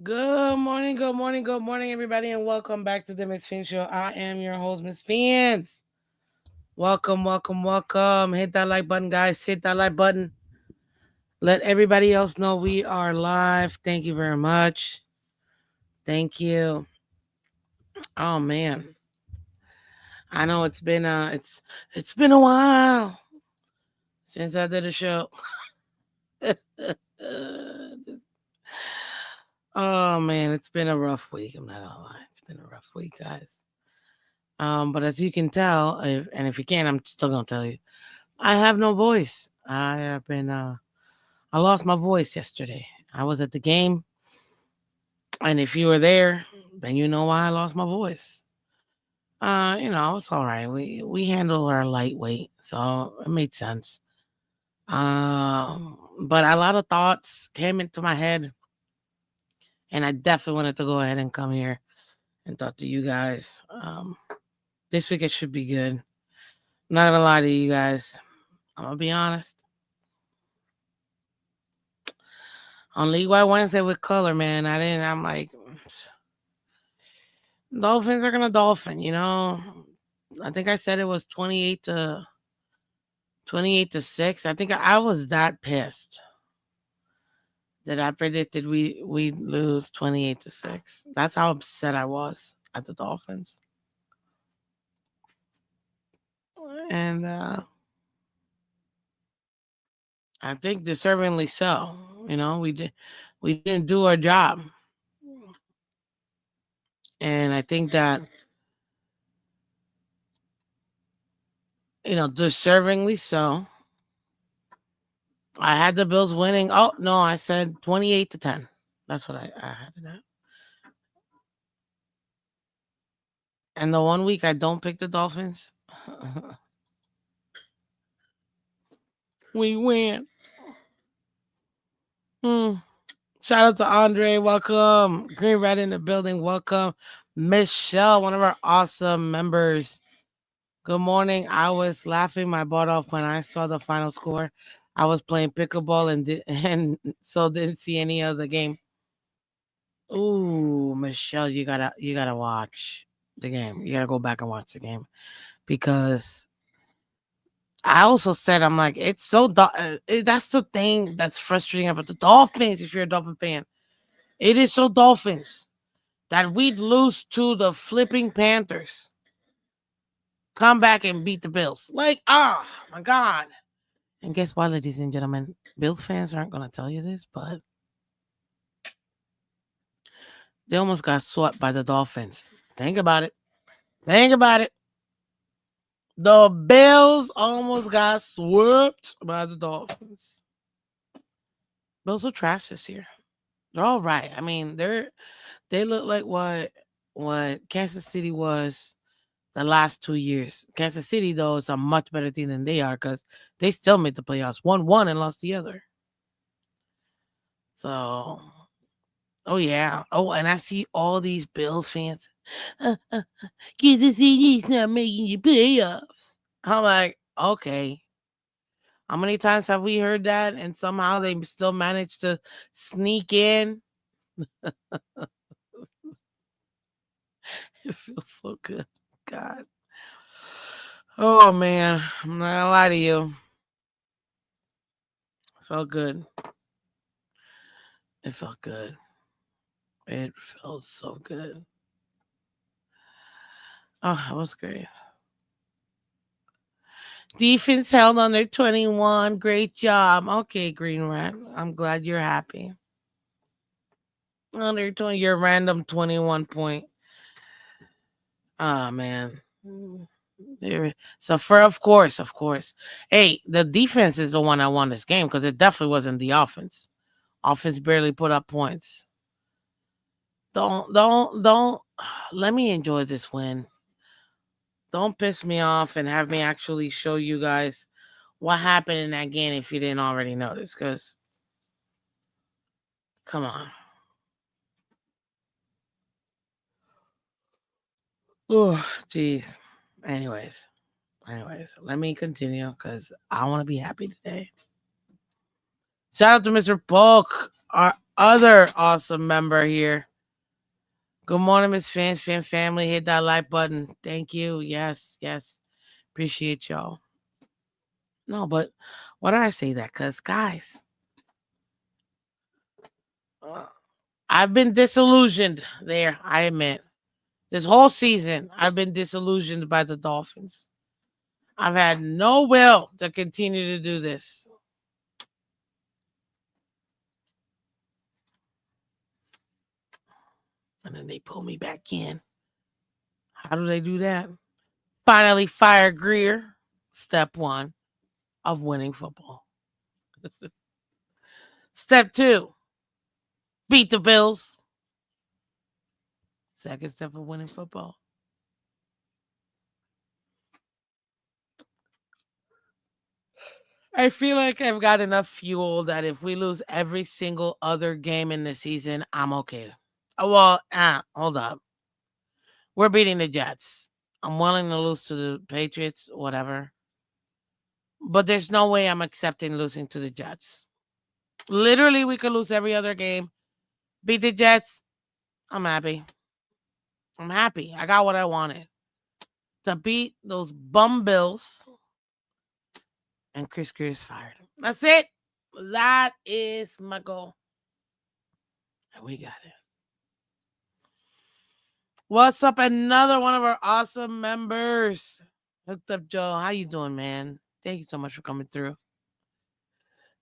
Good morning, good morning, good morning, everybody, and welcome back to the Miss Fin Show. I am your host, Miss Fins. Welcome, welcome, welcome. Hit that like button, guys. Hit that like button. Let everybody else know we are live. Thank you very much. Thank you. Oh man, I know it's been a while since I did a show. Oh man, it's been a rough week. I'm not gonna lie, it's been a rough week, guys. But as you can tell, and if you can, I'm still gonna tell you, I have no voice. I lost my voice yesterday. I was at the game, and if you were there, then you know why I lost my voice. It's all right. We handle our lightweight, so it made sense. But a lot of thoughts came into my head, and I definitely wanted to go ahead and come here and talk to you guys. This week it should be good. I'm not gonna lie to you guys. I'm gonna be honest. On League Wide Wednesday with color, man, I'm like, Dolphins are gonna dolphin. I think I said it was 28-6. I think I was that pissed that I predicted we'd lose 28-6. That's how upset I was at the Dolphins. And I think deservingly so. We didn't do our job. And I think that, deservingly so. I had the Bills winning. Oh no, I said 28-10. That's what I had it at. And the one week I don't pick the Dolphins, we win. Hmm. Shout out to Andre. Welcome. Green Red in the building. Welcome. Michelle, one of our awesome members. Good morning. I was laughing my butt off when I saw the final score. I was playing pickleball and so didn't see any of the game. Ooh, Michelle, you gotta watch the game. You gotta go back and watch the game because I also said I'm like it's so that's the thing that's frustrating about the Dolphins. If you're a Dolphin fan, it is so Dolphins that we'd lose to the flipping Panthers, come back and beat the Bills. Like, oh my god! And guess what, ladies and gentlemen, Bills fans aren't gonna tell you this, but they almost got swept by the Dolphins. Think about it. Think about it. The Bills almost got swept by the Dolphins. Bills are trash this year. They're all right. I mean, they look like what Kansas City was the last 2 years. Kansas City though is a much better team than they are because they still made the playoffs. Won one and lost the other. So, oh yeah. Oh, and I see all these Bills fans. Kansas City's not making the playoffs. I'm like, okay. How many times have we heard that? And somehow they still manage to sneak in. It feels so good. God. Oh man. I'm not gonna lie to you. It felt good. It felt good. It felt so good. Oh, that was great. Defense held under 21. Great job. Okay, Green Rat. I'm glad you're happy. Under 20, your random 21 point. Ah, man. So for of course. Hey, the defense is the one I won this game because it definitely wasn't the offense. Offense barely put up points. Don't let me enjoy this win. Don't piss me off and have me actually show you guys what happened in that game if you didn't already notice. Because come on. Oh, jeez. Anyways, let me continue because I want to be happy today. Shout out to Mr. Bulk, other awesome member here. Good morning, Miss Fan family. Hit that like button. Thank you. Yes, yes. Appreciate y'all. No, but why do I say that? Because, guys, uh, I've been disillusioned there, I admit. This whole season, I've been disillusioned by the Dolphins. I've had no will to continue to do this. And then they pull me back in. How do they do that? Finally fire Greer. Step one of winning football. Step two, beat the Bills. Second step of winning football. I feel like I've got enough fuel that if we lose every single other game in the season, I'm okay. Well, hold up. We're beating the Jets. I'm willing to lose to the Patriots, whatever. But there's no way I'm accepting losing to the Jets. Literally, we could lose every other game. Beat the Jets. I'm happy. I'm happy. I got what I wanted. To beat those bum Bills. And Chris Greer is fired. That's it. That is my goal. And we got it. What's up? Another one of our awesome members. Hooked up Joe. How you doing, man? Thank you so much for coming through.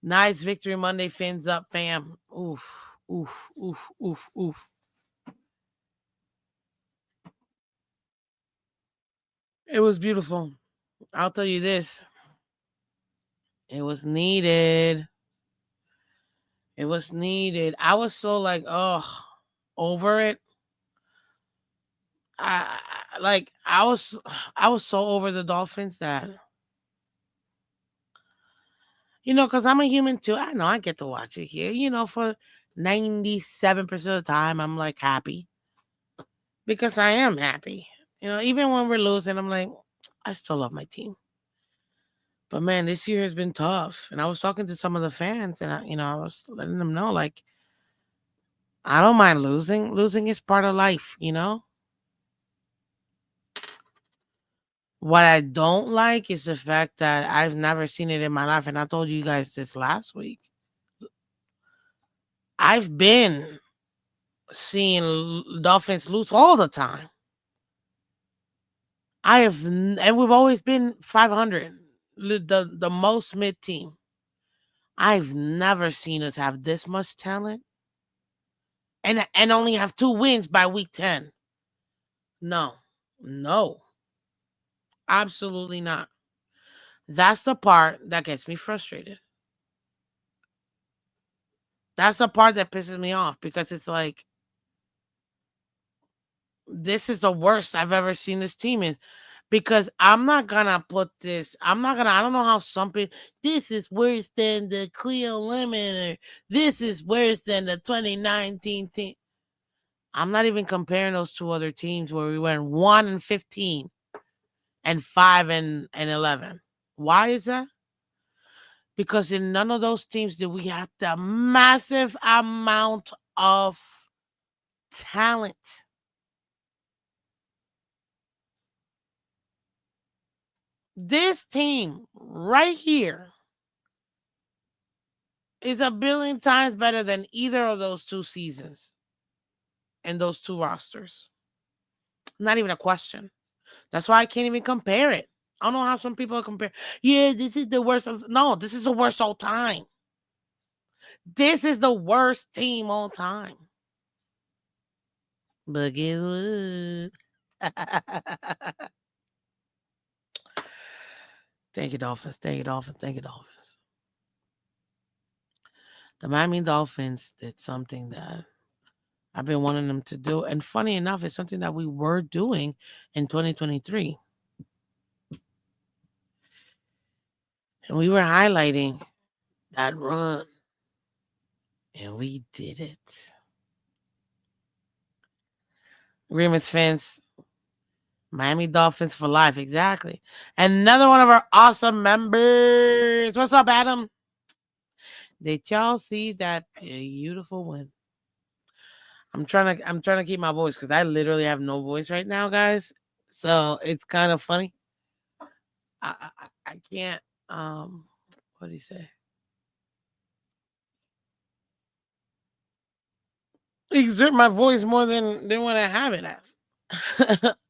Nice victory Monday, Phins up, fam. Oof, oof, oof, oof, oof. It was beautiful. I'll tell you this. It was needed. It was needed. I was so like, oh, over it. I was so over the Dolphins that because I'm a human too. I know I get to watch it here. For 97% of the time, I'm like happy because I am happy. Even when we're losing, I'm like, I still love my team. But man, this year has been tough. And I was talking to some of the fans, and I was letting them know, like, I don't mind losing. Losing is part of life. What I don't like is the fact that I've never seen it in my life, and I told you guys this last week. I've been seeing Dolphins lose all the time. And we've always been 500, the most mid team. I've never seen us have this much talent and only have 2 wins by week 10. No, absolutely not. That's the part that gets me frustrated. That's the part that pisses me off because it's like, this is the worst I've ever seen this team in. Because I'm not gonna put this. I don't know how some people. This is worse than the Cleo Lemon, or this is worse than the 2019 team. I'm not even comparing those 2 other teams where we went 1-15 and 5-11. Why is that? Because in none of those teams did we have the massive amount of talent. This team right here is a billion times better than either of those 2 seasons and those 2 rosters. Not even a question. That's why I can't even compare it. I don't know how some people compare. Yeah, this is the worst. No, this is the worst all time. This is the worst team all time. But guess what? Thank you, Dolphins. Thank you, Dolphins. Thank you, Dolphins. The Miami Dolphins did something that I've been wanting them to do. And funny enough, it's something that we were doing in 2023. And we were highlighting that run. And we did it. Agreements fans. Miami Dolphins for life. Exactly. Another one of our awesome members. What's up, Adam? Did y'all see that beautiful win? I'm trying to keep my voice because I literally have no voice right now, guys. So it's kind of funny. I can't what do you say? Exert my voice more than what I have it as.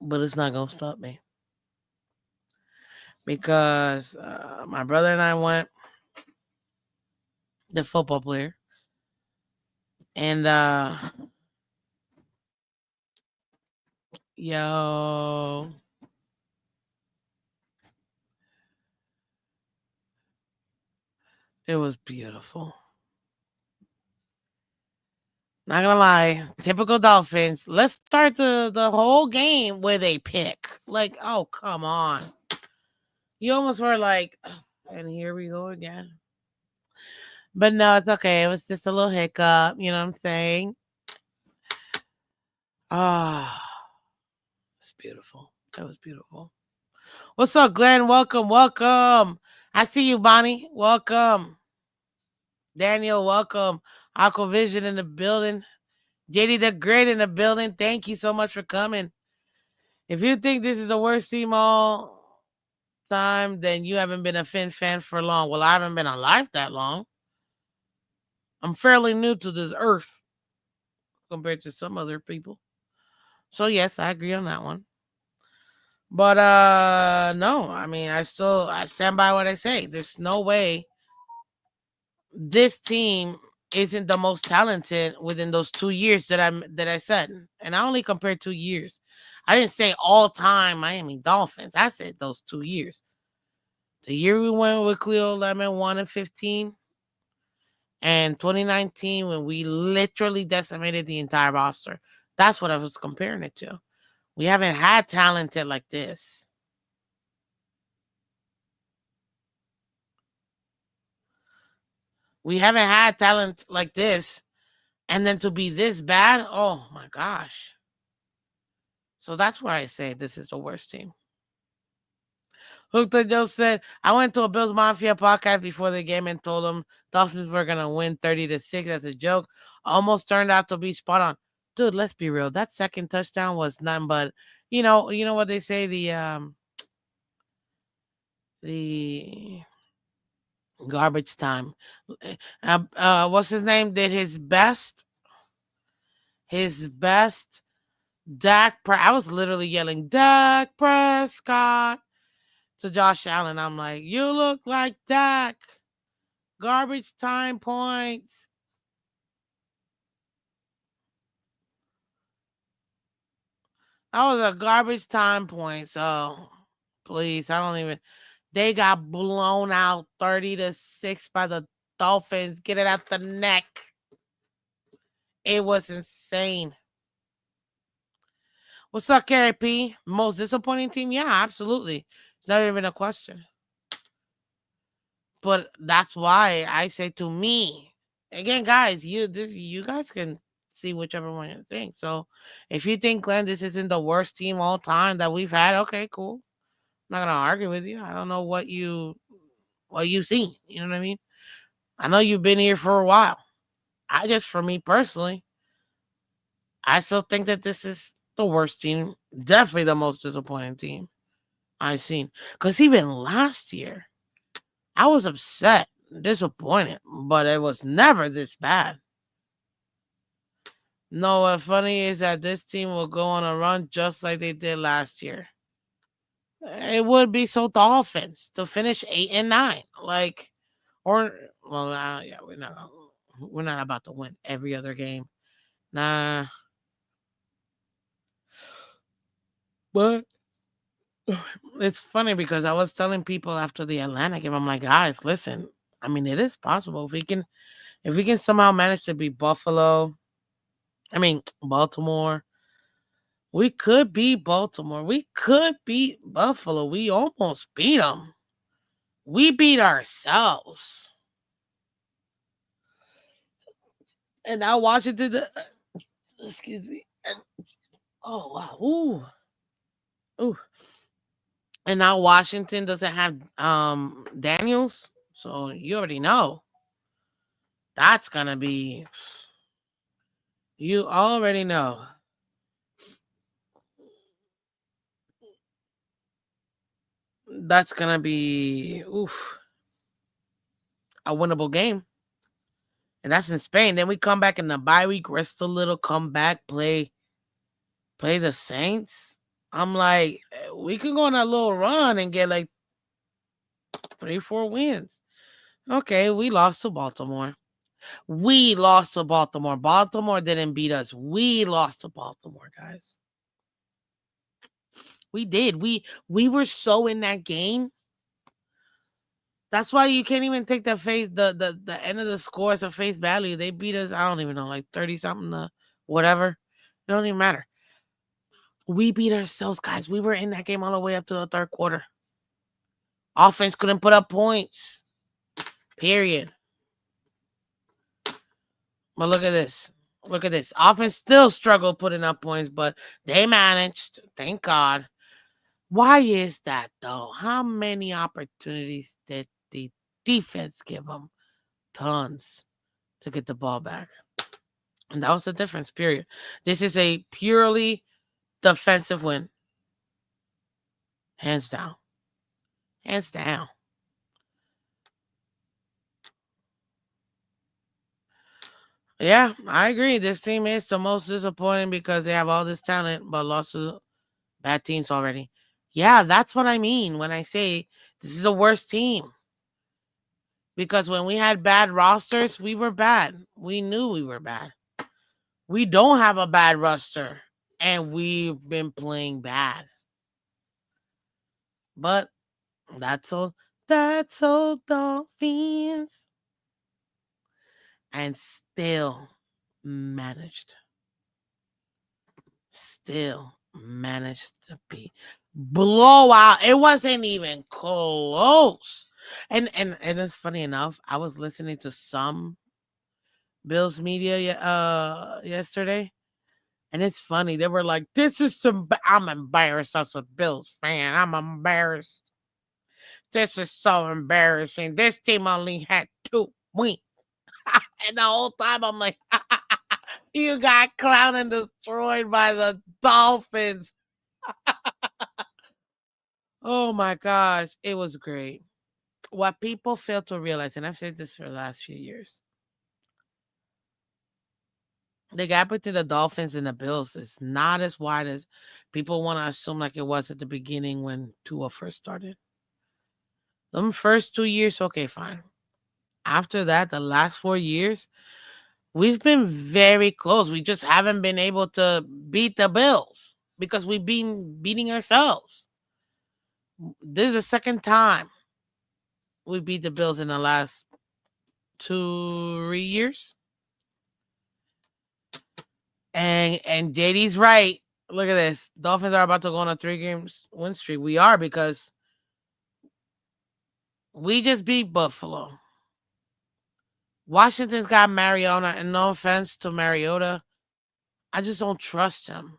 But it's not gonna stop me because my brother and I went, the football player, and yo, it was beautiful. Not gonna lie, typical Dolphins. Let's start the whole game with a pick. Like, oh come on, you almost were like, "Ugh, and here we go again." But no, it's okay. It was just a little hiccup. You know what I'm saying? Ah, it's beautiful. That was beautiful. What's up, Glenn? Welcome, welcome. I see you, Bonnie. Welcome. Daniel, welcome. Aquavision in the building. JD the Great in the building. Thank you so much for coming. If you think this is the worst team all time, then you haven't been a Finn fan for long. Well, I haven't been alive that long. I'm fairly new to this earth compared to some other people. So yes, I agree on that one. But no, I mean I stand by what I say. There's no way this team isn't the most talented within those 2 years that I said. And I only compared 2 years. I didn't say all time Miami Dolphins. I said those 2 years. The year we went with Cleo Lemon 1-15 and 2019 when we literally decimated the entire roster. That's what I was comparing it to. We haven't had talented like this. We haven't had talent like this. And then to be this bad, oh my gosh. So that's why I say this is the worst team. Hookta Joe said, I went to a Bills Mafia podcast before the game and told them Dolphins were gonna win 30-6 as a joke. Almost turned out to be spot on. Dude, let's be real. That second touchdown was nothing but you know what they say, the garbage time. What's his name? Did his best I was literally yelling Dak Prescott to Josh Allen. I'm like, you look like Dak. Garbage time points. That was a garbage time point. So please, I don't even. They got blown out 30-6 by the Dolphins. Get it out the neck. It was insane. What's up, Carrie P? Most disappointing team? Yeah, absolutely. It's not even a question. But that's why I say to me, again, guys, you guys can see whichever one you think. So if you think Glenn, this isn't the worst team all time that we've had, okay, cool. I'm not gonna argue with you. I don't know what you see. You know what I mean? I know you've been here for a while. For me personally, I still think that this is the worst team, definitely the most disappointing team I've seen. Because even last year, I was upset, disappointed, but it was never this bad. No, what's funny is that this team will go on a run just like they did last year. It would be so Dolphins to finish 8-9, like, or well, yeah, we're not about to win every other game, nah. But it's funny because I was telling people after the Atlanta game, I'm like, guys, listen. I mean, it is possible if we can somehow manage to beat Buffalo. I mean, Baltimore. We could beat Baltimore. We could beat Buffalo. We almost beat them. We beat ourselves. And now Washington, excuse me. Oh wow, ooh. And now Washington doesn't have Daniels, so you already know. That's gonna be. You already know. That's gonna be a winnable game. And that's in Spain. Then we come back in the bye week, rest a little, come back, play the Saints. I'm like, we could go on a little run and get like 3, 4 wins. Okay, we lost to Baltimore. We lost to Baltimore. Baltimore didn't beat us. We lost to Baltimore, guys. We did. We were so in that game. That's why you can't even take the end of the score as a face value. They beat us, I don't even know, like 30 something whatever. It don't even matter. We beat ourselves, guys. We were in that game all the way up to the third quarter. Offense couldn't put up points. Period. But look at this. Look at this. Offense still struggled putting up points, but they managed. Thank God. Why is that, though? How many opportunities did the defense give them? Tons to get the ball back. And that was the difference, period. This is a purely defensive win. Hands down. Hands down. Yeah, I agree. This team is the most disappointing because they have all this talent, but lost to bad teams already. Yeah, that's what I mean when I say this is the worst team. Because when we had bad rosters, we were bad. We knew we were bad. We don't have a bad roster, and we've been playing bad. But that's all. That's all Dolphins. And still managed to be blowout. It wasn't even close. And it's funny enough, I was listening to some Bills media yesterday, and it's funny. They were like, "This is some." I'm embarrassed as a Bills fan. I'm embarrassed. This is so embarrassing. This team only had 2 wins. And the whole time I'm like, you got clowned and destroyed by the Dolphins. Oh my gosh, it was great. What people fail to realize, and I've said this for the last few years, the gap between the Dolphins and the Bills is not as wide as people want to assume like it was at the beginning when Tua first started. Them first 2 years, okay, fine. After that, the last 4 years, we've been very close. We just haven't been able to beat the Bills because we've been beating ourselves. This is the second time we beat the Bills in the last 2, 3 years. And JD's right. Look at this. Dolphins are about to go on a 3 games win streak. We are because we just beat Buffalo. Washington's got Mariota, and no offense to Mariota, I just don't trust him.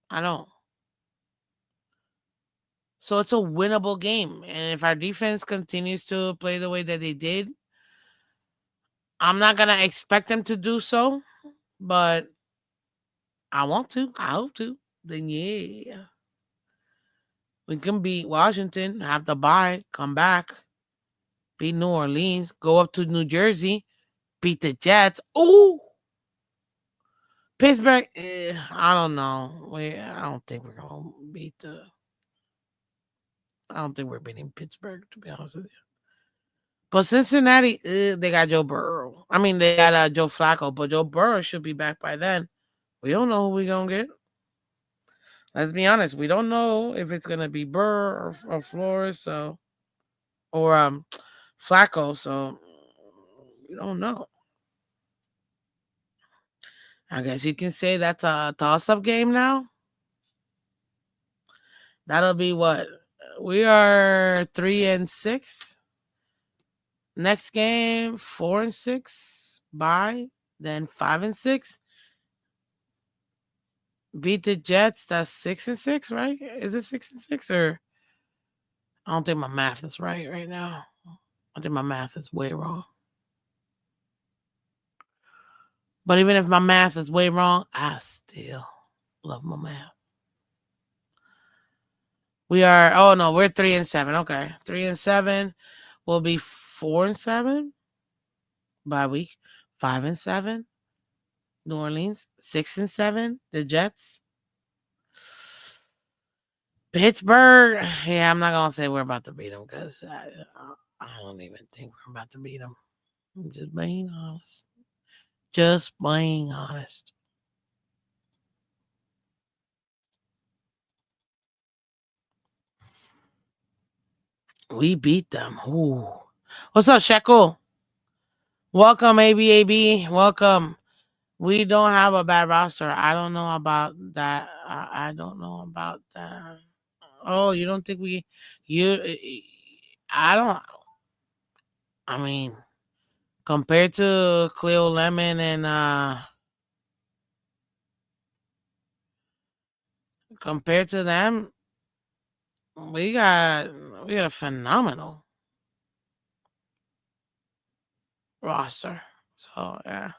I don't. So it's a winnable game. And if our defense continues to play the way that they did, I'm not going to expect them to do so, but I want to. I hope to. Then, yeah. We can beat Washington, have the bye, come back, beat New Orleans, go up to New Jersey, beat the Jets. Ooh! Pittsburgh, I don't know. I don't think we're going to beat the. I don't think we're beating Pittsburgh, to be honest with you. But Cincinnati, they got Joe Burrow. I mean, they got Joe Flacco, but Joe Burrow should be back by then. We don't know who we're going to get. Let's be honest. We don't know if it's going to be Burr or Flores, or Flacco, so we don't know. I guess you can say that's a toss-up game now. That'll be what? We are 3-6. Next game, 4-6. Bye. Then 5-6. Beat the Jets. That's 6-6, right? Is it 6-6 or? I don't think my math is right now. I think my math is way wrong. But even if my math is way wrong, I still love my math. We are, oh no, we're 3-7. Okay. 3-7 will be 4-7 by week. 5-7, New Orleans. 6-7, the Jets. Pittsburgh. Yeah, I'm not gonna say we're about to beat them because I don't even think we're about to beat them. I'm just being honest. Just being honest. We beat them. Ooh. What's up, Shekel? Welcome, ABAB. Welcome. We don't have a bad roster. I don't know about that. I don't know about that. Oh, you don't think we? You? I don't. I mean, compared to Cleo Lemon and compared to them, we got a phenomenal roster. So yeah.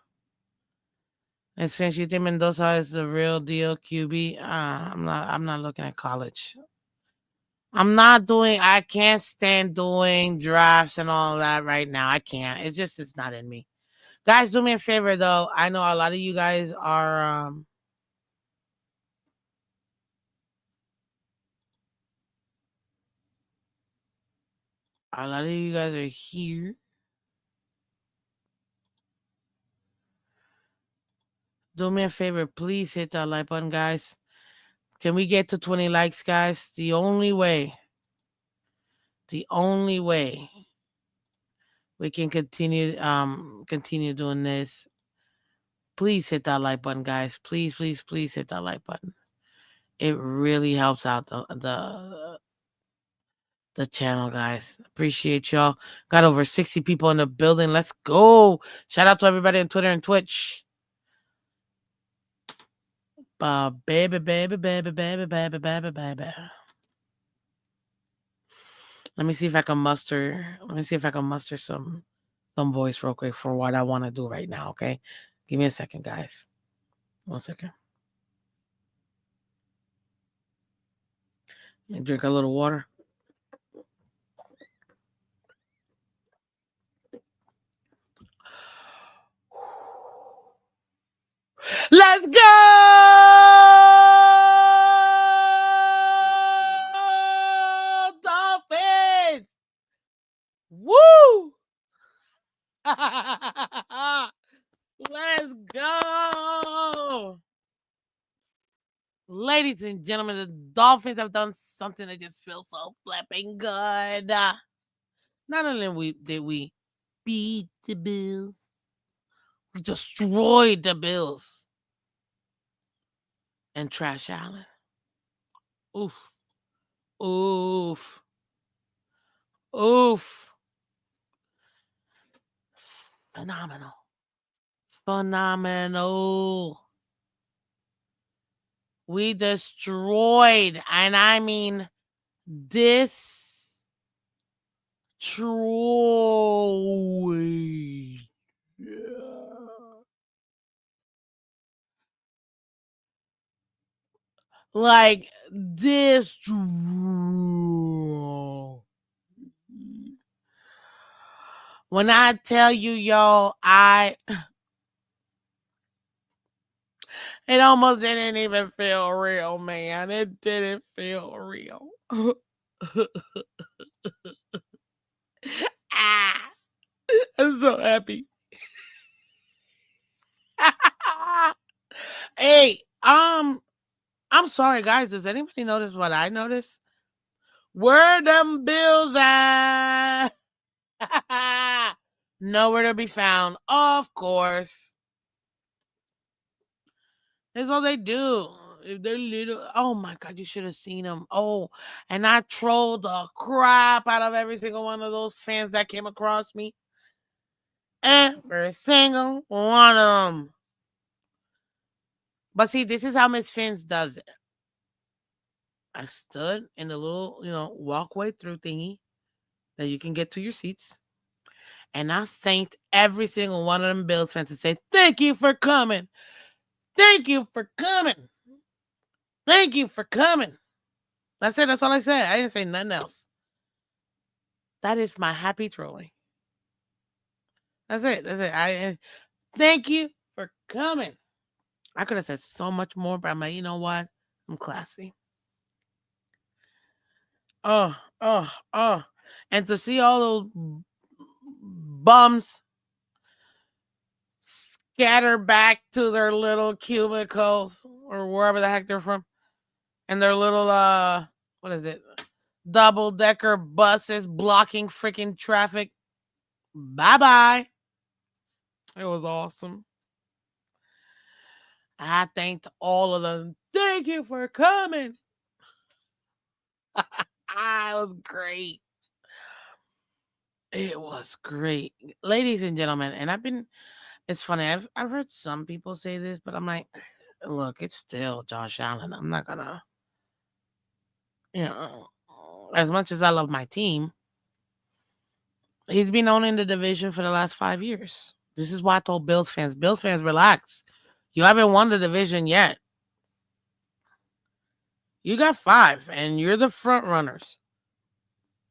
And since you think Mendoza is the real deal QB, I'm not looking at college. I'm not doing. I can't stand doing drafts and all that right now. I can't. It's not in me. Guys, do me a favor though. I know a lot of you guys are a lot of you guys are here. Do me a favor, please hit that like button, guys. Can we get to 20 likes, guys? The only way we can continue doing this. Please hit that like button, guys. Please, please, please hit that like button. It really helps out the channel, guys. Appreciate y'all. Got over 60 people in the building. Let's go. Shout out to everybody on Twitter and Twitch. Baby, baby, baby, baby, baby, baby, baby. Let me see if I can muster. Let me see if I can muster some voice real quick for what I want to do right now. Okay, give me a second, guys. 1 second. Drink a little water. Let's go, Dolphins! Woo! Let's go! Ladies and gentlemen, the Dolphins have done something that just feels so flipping good. Not only did we beat the Bills, we destroyed the Bills and Trash Allen. Oof. Oof. Oof. Phenomenal. Phenomenal. We destroyed, and I mean destroyed. Like this. When I tell you, y'all, it almost didn't even feel real, man. It didn't feel real. Ah, I'm so happy. Hey, I'm sorry, guys. Does anybody notice what I noticed? Where them bills at? Nowhere to be found, of course. That's all they do. If they're little, oh my god, you should have seen them. Oh, and I trolled the crap out of every single one of those fans that came across me. Every single one of them. But see, this is how Miss Phins does it. I stood in the little, walkway through thingy that you can get to your seats. And I thanked every single one of them Bills fans and said, "Thank you for coming. Thank you for coming. Thank you for coming." That's it. That's all I said. I didn't say nothing else. That is my happy trolling. That's it. That's it. Thank you for coming. I could have said so much more, but I'm like, you know what? I'm classy. Oh, oh. And to see all those bums scatter back to their little cubicles or wherever the heck they're from, and their little what is it? Double decker buses blocking freaking traffic. Bye bye. It was awesome. I thanked all of them. Thank you for coming. It was great. It was great. Ladies and gentlemen, and it's funny, I've heard some people say this, but I'm like, look, it's still Josh Allen. I'm not gonna, you know, as much as I love my team, he's been owning the division for the last 5 years. This is why I told Bills fans, relax. You haven't won the division yet. You got 5, and you're the front runners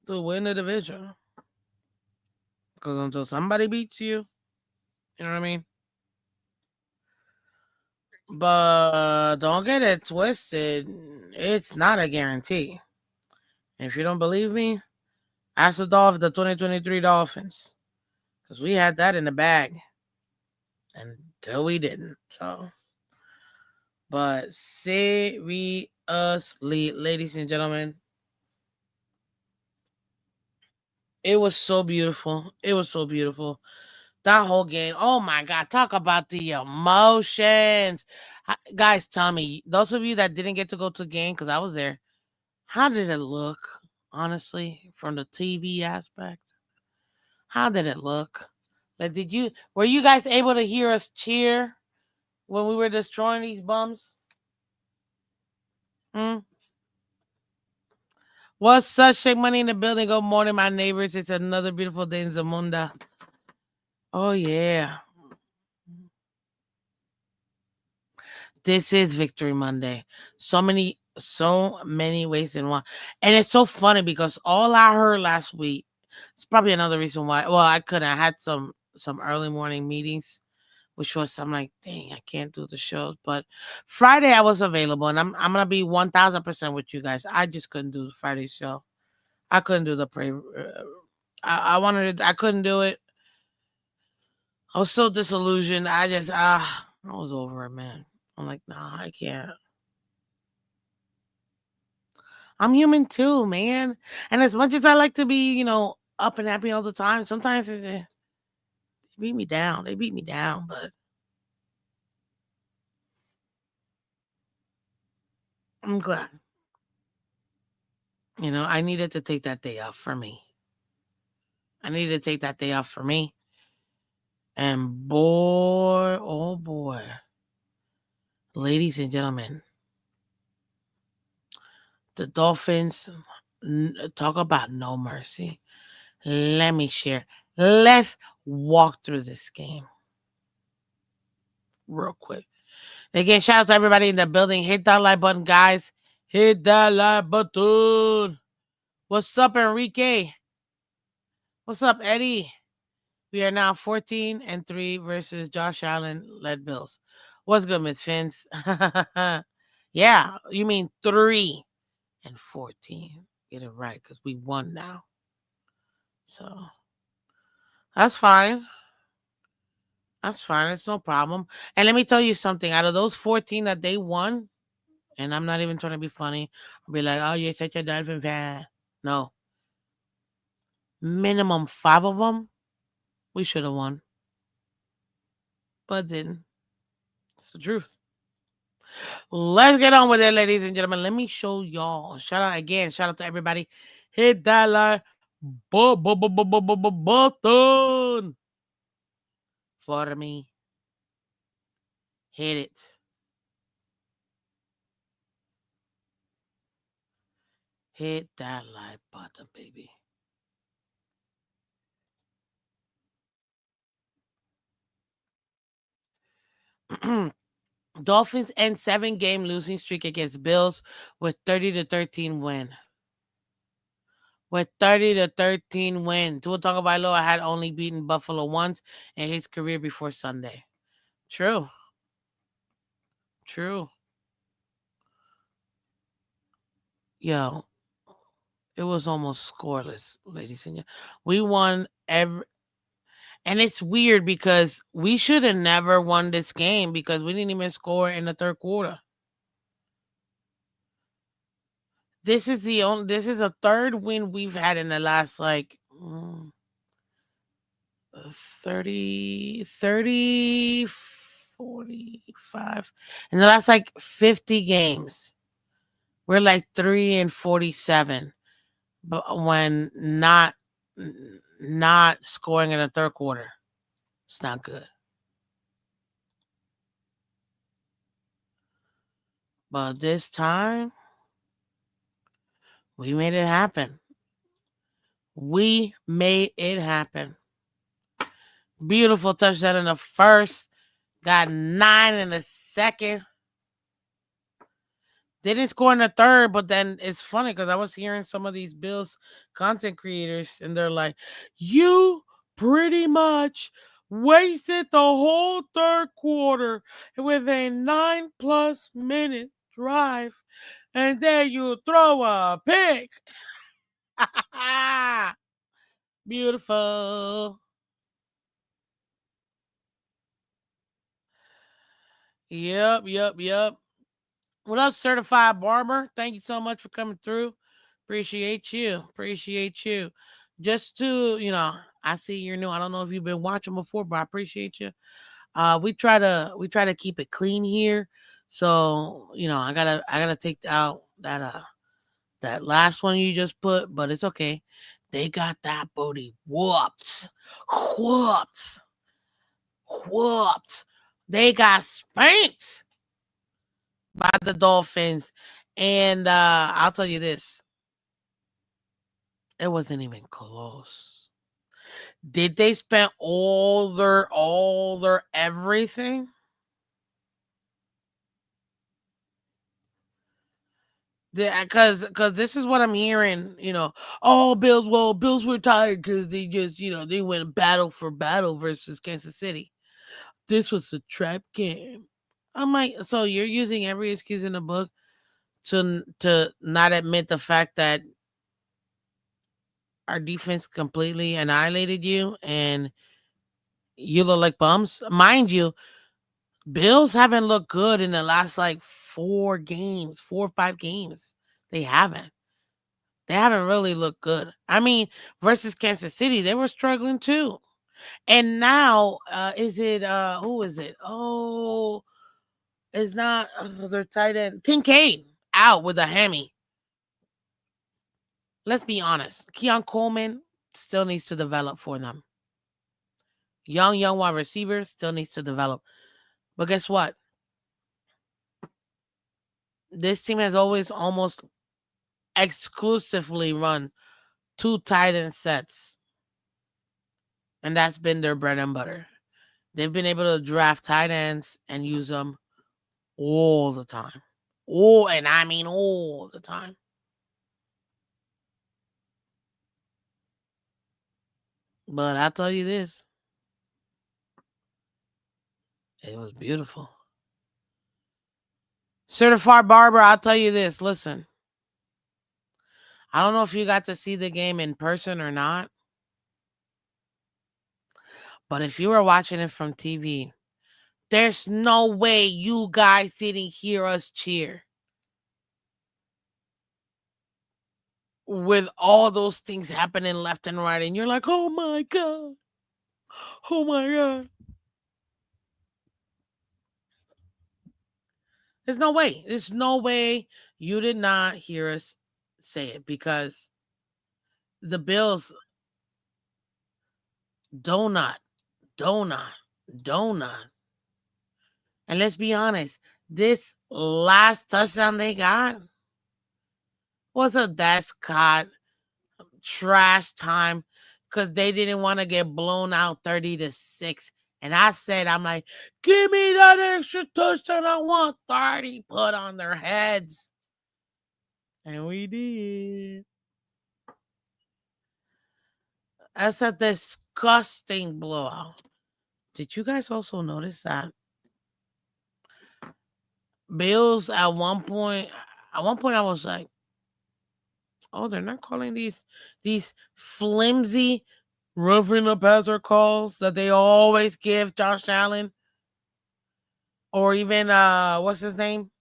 to win the division. Because until somebody beats you, you know what I mean? But don't get it twisted. It's not a guarantee. If you don't believe me, ask the 2023 Dolphins. Because we had that in the bag until we didn't. So, but seriously, ladies and gentlemen, it was so beautiful. It was so beautiful. That whole game. Oh my God. Talk about the emotions. Guys, tell me, those of you that didn't get to go to the game, because I was there, how did it look, honestly, from the TV aspect? How did it look? Like, were you guys able to hear us cheer when we were destroying these bums? Hmm? What's such shake money in the building? Good morning, my neighbors. It's another beautiful day in Zamunda. Oh, yeah. This is Victory Monday. So many ways in one. And it's so funny because all I heard last week, it's probably another reason why. Well, I couldn't. I had some early morning meetings, which was I'm like, dang, I can't do the shows. But Friday I was available, and I'm gonna be 1,000% with you guys. I just couldn't do the Friday show. I couldn't do the pre. I wanted it. I couldn't do it. I was so disillusioned. I was over it, man. I'm like, nah, I can't. I'm human too, man. And as much as I like to be, up and happy all the time, sometimes they beat me down. They beat me down, but I'm glad. I needed to take that day off for me. I needed to take that day off for me. And boy, oh boy, ladies and gentlemen, the Dolphins talk about no mercy. Let me share. Let's walk through this game real quick. Again, shout out to everybody in the building. Hit that like button, guys. Hit that like button. What's up, Enrique? What's up, Eddie? We are now 14-3 versus Josh Allen led Bills. What's good, Miss Phins? Yeah, you mean 3-14. Get it right, because we won now. So that's fine. That's fine. It's no problem. And let me tell you something. Out of those 14 that they won, and I'm not even trying to be funny, I'll be like, oh, you're such a Dolphin fan. No. Minimum 5 of them, we should have won. But didn't. It's the truth. Let's get on with it, ladies and gentlemen. Let me show y'all. Shout out again. Shout out to everybody. Hit that like button for me. Hit it. Hit that like button, baby. Dolphins end 7-game losing streak against Bills with 30-13 win. With 30-13 win. Tua Tagovailoa had only beaten Buffalo once in his career before Sunday. True. True. Yo, it was almost scoreless, ladies and gentlemen. We won every, and it's weird because we should have never won this game because we didn't even score in the third quarter. This is a third win we've had in the last 30, 45. In the last 50 games. We're 3-47. But when not scoring in the third quarter. It's not good. But this time, we made it happen. We made it happen. Beautiful touchdown in the first. Got 9 in the second. They didn't score in the third, but then it's funny because I was hearing some of these Bills content creators, and they're like, you pretty much wasted the whole third quarter with a 9+ minute drive, and then you throw a pick. Beautiful. Yep. What up, Certified Barber? Thank you so much for coming through. Appreciate you. Just to, I see you're new. I don't know if you've been watching before, but I appreciate you. We try to keep it clean here. So, I gotta take out that last one you just put, but it's okay. They got that booty whooped. They got spanked by the Dolphins. And I'll tell you this. It wasn't even close. Did they spend all their everything? Because this is what I'm hearing, Bills were tired because they just, they went battle for battle versus Kansas City. This was a trap game. I'm like, so you're using every excuse in the book to not admit the fact that our defense completely annihilated you and you look like bums. Mind you, Bills haven't looked good in the last 4 or 5 games. They haven't. They haven't really looked good. I mean, versus Kansas City, they were struggling too. And now, is it who is it? Oh, it's not their tight end. Kincaid out with a hammy. Let's be honest. Keon Coleman still needs to develop for them. Young wide receiver still needs to develop. But guess what? This team has always almost exclusively run 2 tight end sets. And that's been their bread and butter. They've been able to draft tight ends and use them all the time. Oh, and I mean all the time. But I'll tell you this. It was beautiful. Certified Barber, I'll tell you this. Listen. I don't know if you got to see the game in person or not. But if you were watching it from TV, there's no way you guys didn't hear us cheer. With all those things happening left and right, and you're like, oh my God. Oh my God. There's no way. There's no way you did not hear us say it because the Bills donut. And let's be honest, this last touchdown they got was a Scott trash time because they didn't want to get blown out 30-6 And I said, I'm like, give me that extra touchdown. I want 30 put on their heads. And we did. That's a disgusting blowout. Did you guys also notice that Bills at one point I was like, oh, they're not calling these flimsy roughing the passer calls that they always give Josh Allen or even what's his name?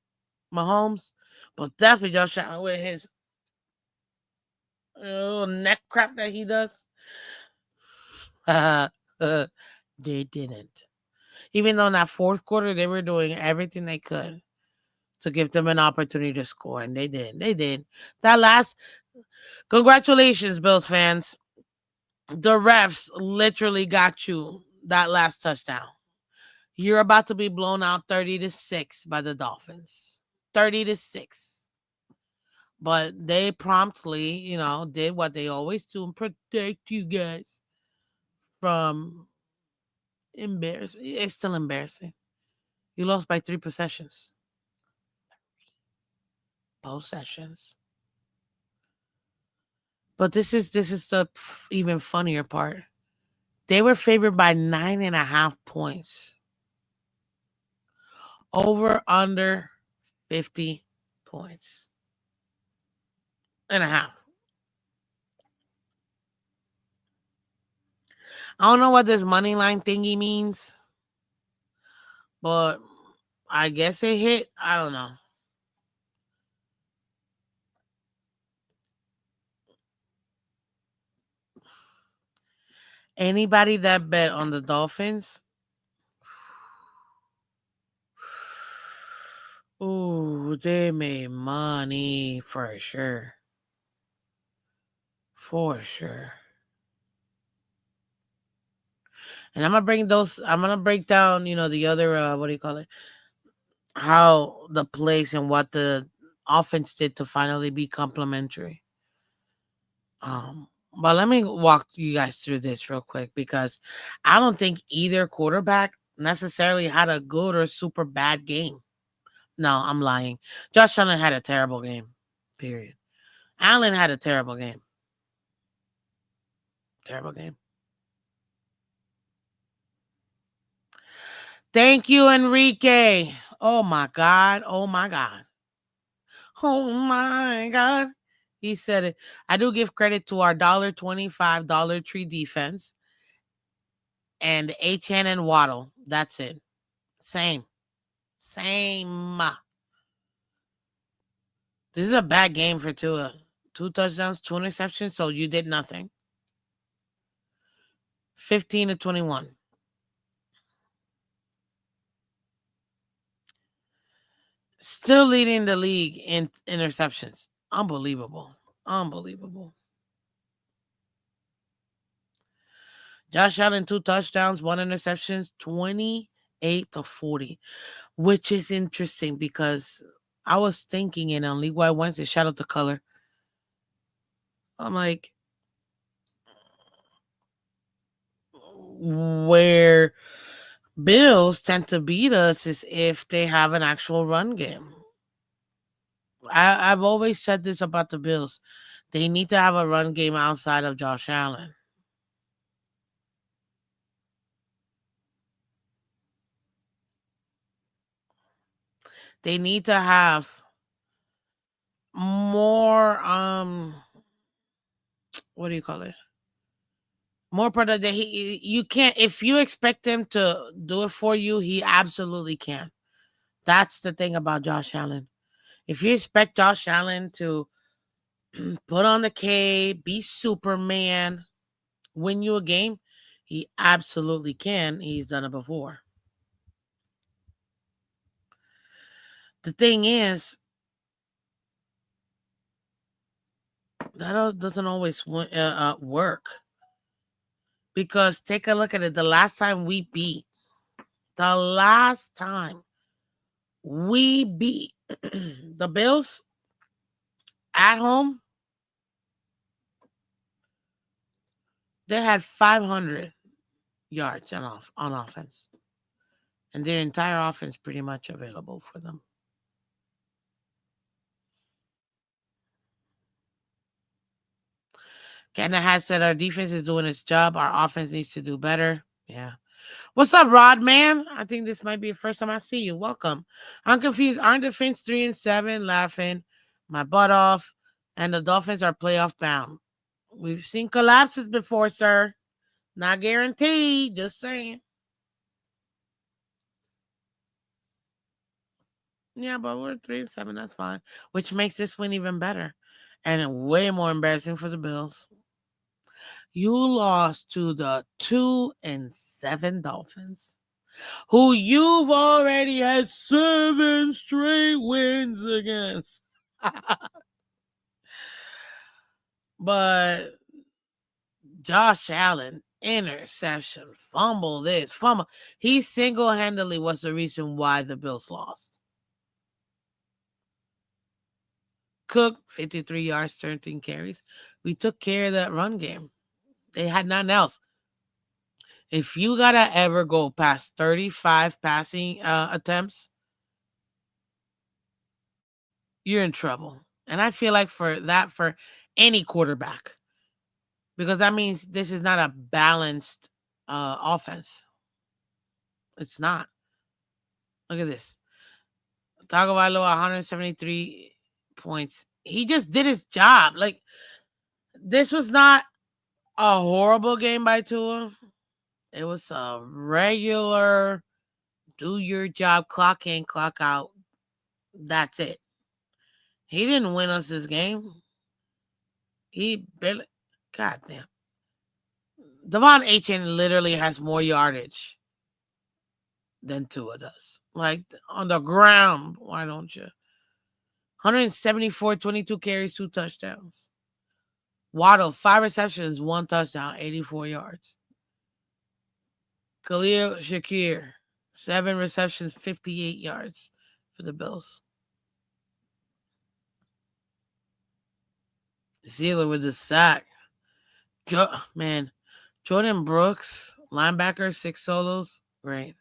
Mahomes. But definitely Josh Allen with his little neck crap that he does. They didn't. Even though in that fourth quarter they were doing everything they could to give them an opportunity to score, and they did. They did. That last, congratulations, Bills fans. The refs literally got you that last touchdown. You're about to be blown out 30-6 by the Dolphins. 30-6. But they promptly, did what they always do and protect you guys from embarrassment. It's still embarrassing. You lost by 3 possessions. Possessions. But this is the even funnier part. They were favored by 9.5 points. Over under 50 points and a half. I don't know what this money line thingy means, but I guess it hit. I don't know. Anybody that bet on the Dolphins, ooh, they made money for sure. For sure. And I'm gonna break down, the other what do you call it? How the plays and what the offense did to finally be complimentary. Um, but let me walk you guys through this real quick because I don't think either quarterback necessarily had a good or super bad game. No, I'm lying. Josh Allen had a terrible game. Period. Allen had a terrible game. Terrible game. Thank you, Enrique. Oh my God. Oh my God. Oh my God. He said it. I do give credit to our $1.25 Dollar Tree defense and HN and Waddle. That's it. Same. Same. This is a bad game for Tua. 2 touchdowns, 2 interceptions, so you did nothing. 15-21. Still leading the league in interceptions. Unbelievable. Unbelievable. Josh Allen, 2 touchdowns, 1 interception, 28-40, which is interesting because I was thinking in on League Wide Wednesday, shout out to Color. I'm like, where Bills tend to beat us is if they have an actual run game. I've always said this about the Bills. They need to have a run game outside of Josh Allen. They need to have more what do you call it? More product that you can't if you expect him to do it for you, he absolutely can. That's the thing about Josh Allen. If you expect Josh Allen to put on the K, be Superman, win you a game, he absolutely can. He's done it before. The thing is, that doesn't always work because take a look at it. The last time we beat the Bills at home, they had 500. yards on offense, and their entire offense pretty much available for them. Canada has said our defense is doing its job. Our offense needs to do better. Yeah. What's up, Rod man? I think this might be the first time I see you. Welcome. I'm confused. Aren't the Phins 3-7 laughing my butt off? And the Dolphins are playoff bound. We've seen collapses before, sir. Not guaranteed. Just saying. Yeah, but we're 3-7. That's fine. Which makes this win even better. And way more embarrassing for the Bills. You lost to the 2-7 Dolphins, who you've already had 7 straight wins against. But Josh Allen, interception, fumble this, fumble. He single-handedly was the reason why the Bills lost. Cook, 53 yards, 13 carries. We took care of that run game. They had nothing else. If you gotta ever go past 35 passing attempts, you're in trouble. And I feel like for any quarterback, because that means this is not a balanced offense. It's not. Look at this. Tagovailoa, 173 points. He just did his job. Like, this was not a horrible game by Tua. It was a regular do your job, clock in, clock out. That's it. He didn't win us this game. He barely. God damn. Devon Achane literally has more yardage than Tua does. Like, on the ground. Why don't you? 174, 22 carries, 2 touchdowns. Waddle, 5 receptions, 1 touchdown, 84 yards. Khalil Shakir, 7 receptions, 58 yards for the Bills. Zealer with the sack. Man, Jordan Brooks, linebacker, 6 solos. Great.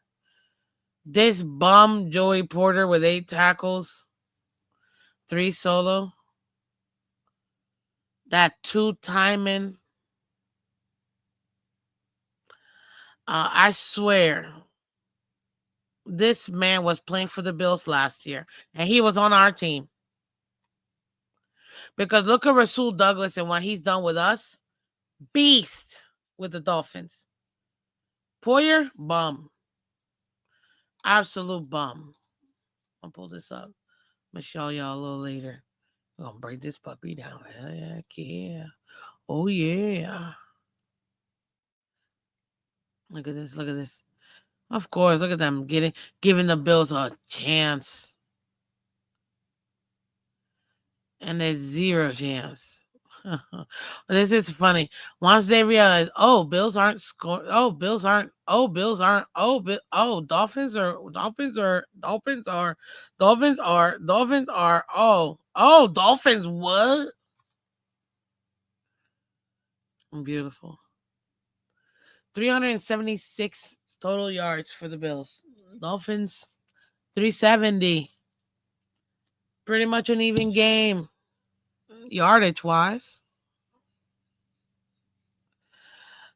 This bum, Joey Porter, with 8 tackles, 3 solo. That 2 timing. I swear, this man was playing for the Bills last year, and he was on our team. Because look at Rasul Douglas and what he's done with us. Beast with the Dolphins. Poyer, bum. Absolute bum. I'll pull this up. I'm going to show y'all a little later. We're going to break this puppy down. Heck yeah. Oh, yeah. Look at this. Look at this. Of course, look at them giving the Bills a chance. And there's 0 chance. This is funny. Once they realize, Bills aren't scoring. Bills aren't. Bills aren't. Dolphins are. Dolphins what? Beautiful. 376 total yards for the Bills. Dolphins, 370. Pretty much an even game, yardage wise.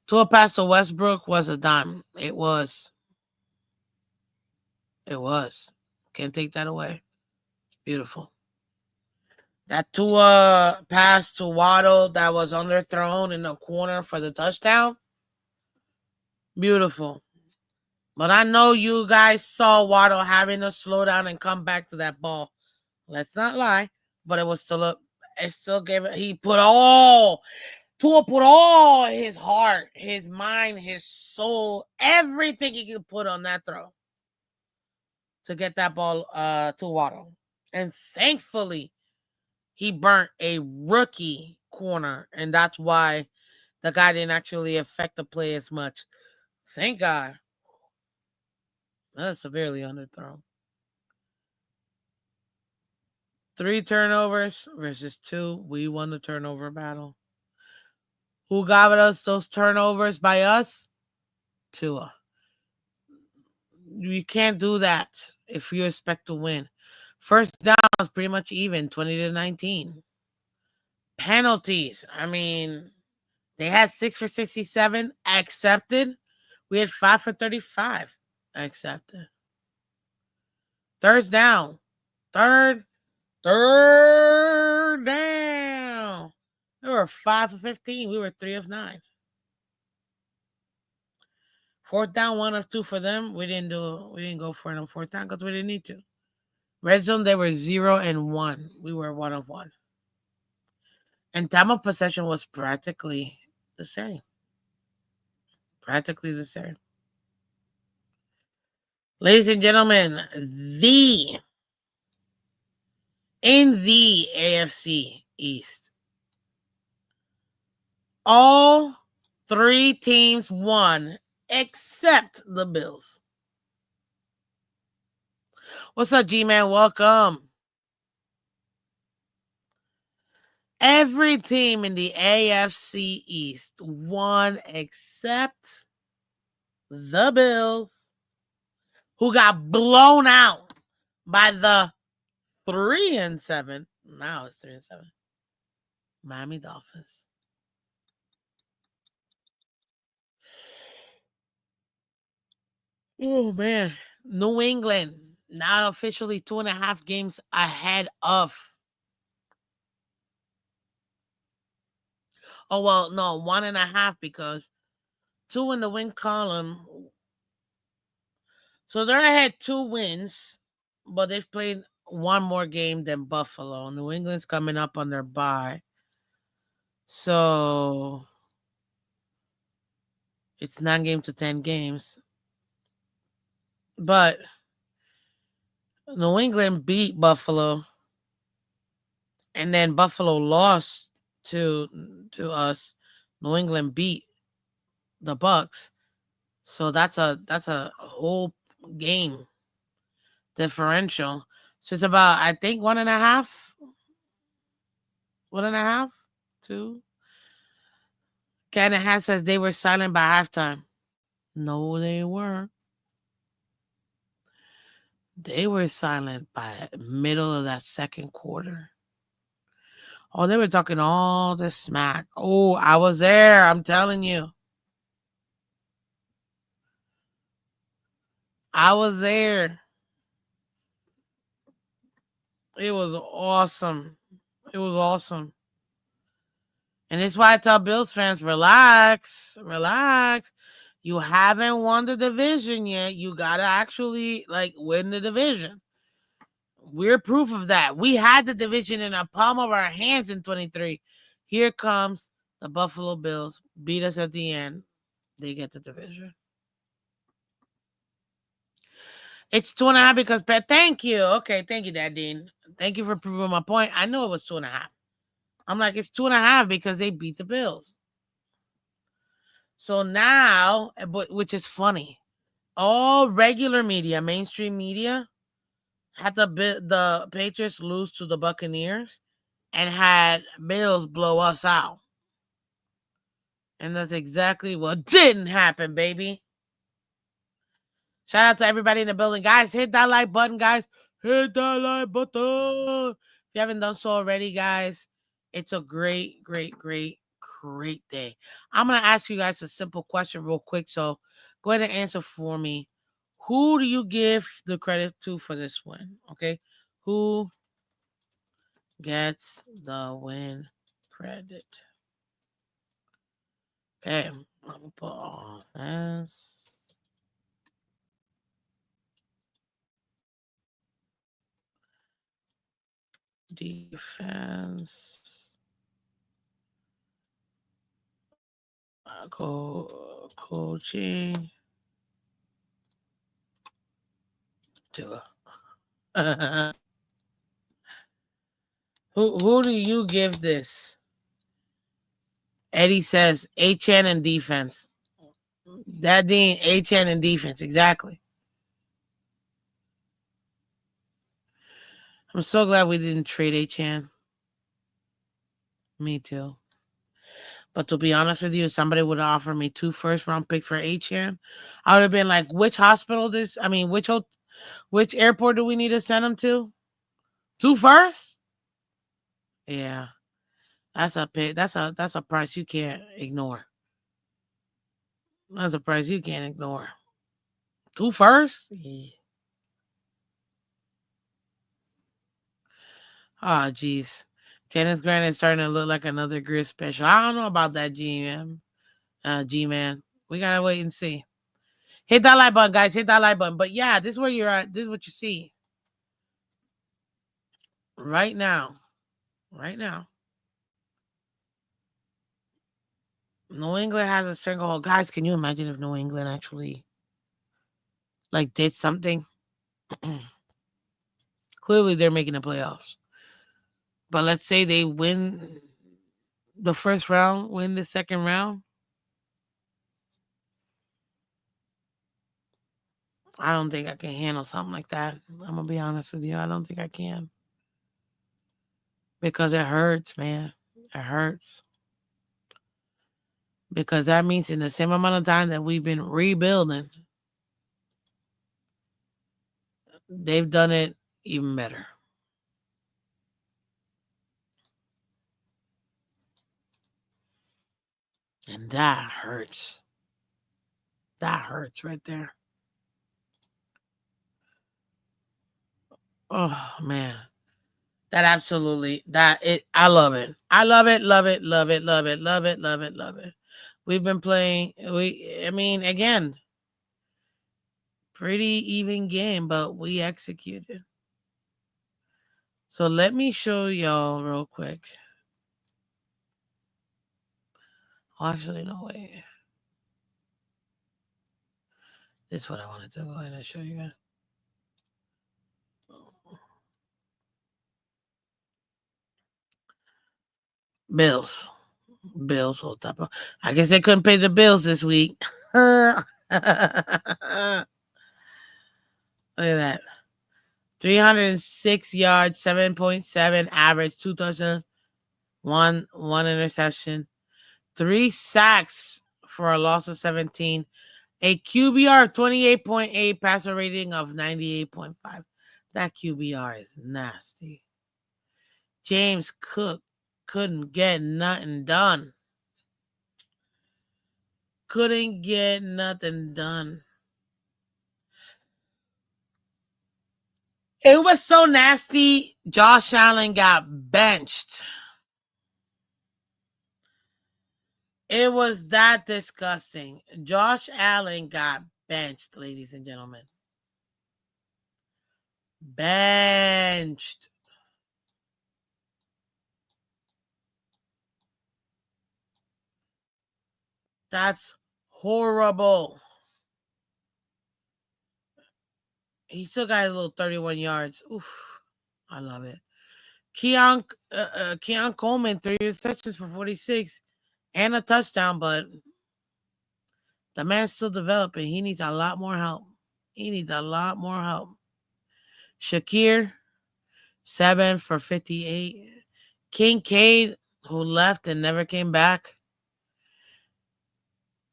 To a pass to Westbrook was a dime. It was. It was. Can't take that away. It's beautiful. That Tua pass to Waddle that was underthrown in the corner for the touchdown. Beautiful. But I know you guys saw Waddle having to slow down and come back to that ball. Let's not lie. But it was still it still gave it. Tua put all his heart, his mind, his soul, everything he could put on that throw to get that ball to Waddle. And thankfully, he burnt a rookie corner, and that's why the guy didn't actually affect the play as much. Thank God. That's severely underthrown. 3 turnovers versus 2. We won the turnover battle. Who got us those turnovers by us? Tua. You can't do that if you expect to win. First down was pretty much even, 20-19. Penalties. I mean, they had 6 for 67 accepted. We had 5 for 35 accepted. Third down. Third down. We were 5 for 15. We were 3 of 9. Fourth down, 1 of 2 for them. We didn't go for it on fourth down because we didn't need to. Red zone, they were 0 and 1. We were 1 of 1. And time of possession was practically the same. Practically the same. Ladies and gentlemen, in the AFC East, all 3 teams won except the Bills. What's up, G-Man? Welcome. Every team in the AFC East won except the Bills, who got blown out by the 3-7. Now it's 3-7. Miami Dolphins. Oh man. New England now officially 2.5 games ahead of. Oh well, no, 1.5 because 2 in the win column. So they're ahead 2 wins, but they've played 1 more game than Buffalo. New England's coming up on their bye. So it's 9 games to 10 games. But New England beat Buffalo. And then Buffalo lost to us. New England beat the Bucks. So that's a whole game differential. So it's about, I think, 1.5. 1.5, 2. Canahan says they were silent by halftime. No, they weren't. They were silent by middle of that second quarter. Oh, they were talking all this smack. Oh, I was there. I'm telling you. I was there. It was awesome. It was awesome. And it's why I tell Bills fans, relax. Relax. You haven't won the division yet. You got to actually, win the division. We're proof of that. We had the division in the palm of our hands in 23. Here comes the Buffalo Bills. Beat us at the end. They get the division. It's 2.5 because, thank you. Okay, thank you, Dad Dean. Thank you for proving my point. I knew it was 2.5. I'm like, it's 2.5 because they beat the Bills. So now, which is funny, all regular media, mainstream media, had the Patriots lose to the Buccaneers and had Bills blow us out. And that's exactly what didn't happen, baby. Shout out to everybody in the building. Guys, hit that like button, guys. Hit that like button. If you haven't done so already, guys, it's a great, great, great, great day. I'm going to ask you guys a simple question real quick. So go ahead and answer for me. Who do you give the credit to for this win? Okay. Who gets the win credit? Okay. I'm going to put offense. Defense. Coaching. Who do you give this? Eddie says HN and defense. That Dean, HN and defense, exactly. I'm so glad we didn't trade HN. Me too. But to be honest with you, if somebody would offer me 2 first-round picks for HM, I would have been like, which hospital this? I mean, which airport do we need to send him to? 2 first? Yeah, that's a pick. That's a price you can't ignore. That's a price you can't ignore. 2 first? Yeah. Oh, jeez. Kenneth Grant is starting to look like another Grid special. I don't know about that, GM. G-Man. We gotta wait and see. Hit that like button, guys. Hit that like button. But yeah, this is where you're at. This is what you see right now. Right now. New England has a stranglehold. Guys, can you imagine if New England actually like did something? Clearly they're making the playoffs. But let's say they win the first round, win the second round. I don't think I can handle something like that. I'm gonna be honest with you. I don't think I can. Because it hurts, man. It hurts. Because that means in the same amount of time that we've been rebuilding, they've done it even better. And that hurts. That hurts right there. Oh man. That absolutely I love it. I love it, love it, love it, love it, love it, love it, love it. We've been playing I mean, again, pretty even game, but we executed. So let me show y'all real quick. Oh, actually, no way. This is what I wanted to go ahead and show you guys. Bills. Bills whole top. I guess they couldn't pay the bills this week. Look at that. 306 yards, 7.7 average, 2 touchdowns, one interception, 3 sacks for a loss of 17, a QBR of 28.8, passer rating of 98.5. That QBR is nasty. James Cook couldn't get nothing done. Couldn't get nothing done. It was so nasty. Josh Allen got benched. It was that disgusting. Josh Allen got benched, ladies and gentlemen. Benched. That's horrible. He still got a little 31 yards. Oof. I love it. Keon Coleman, 3 receptions for 46 and a touchdown, but the man's still developing. He needs a lot more help. He needs a lot more help. Shakir, 7 for 58. Kincaid, who left and never came back,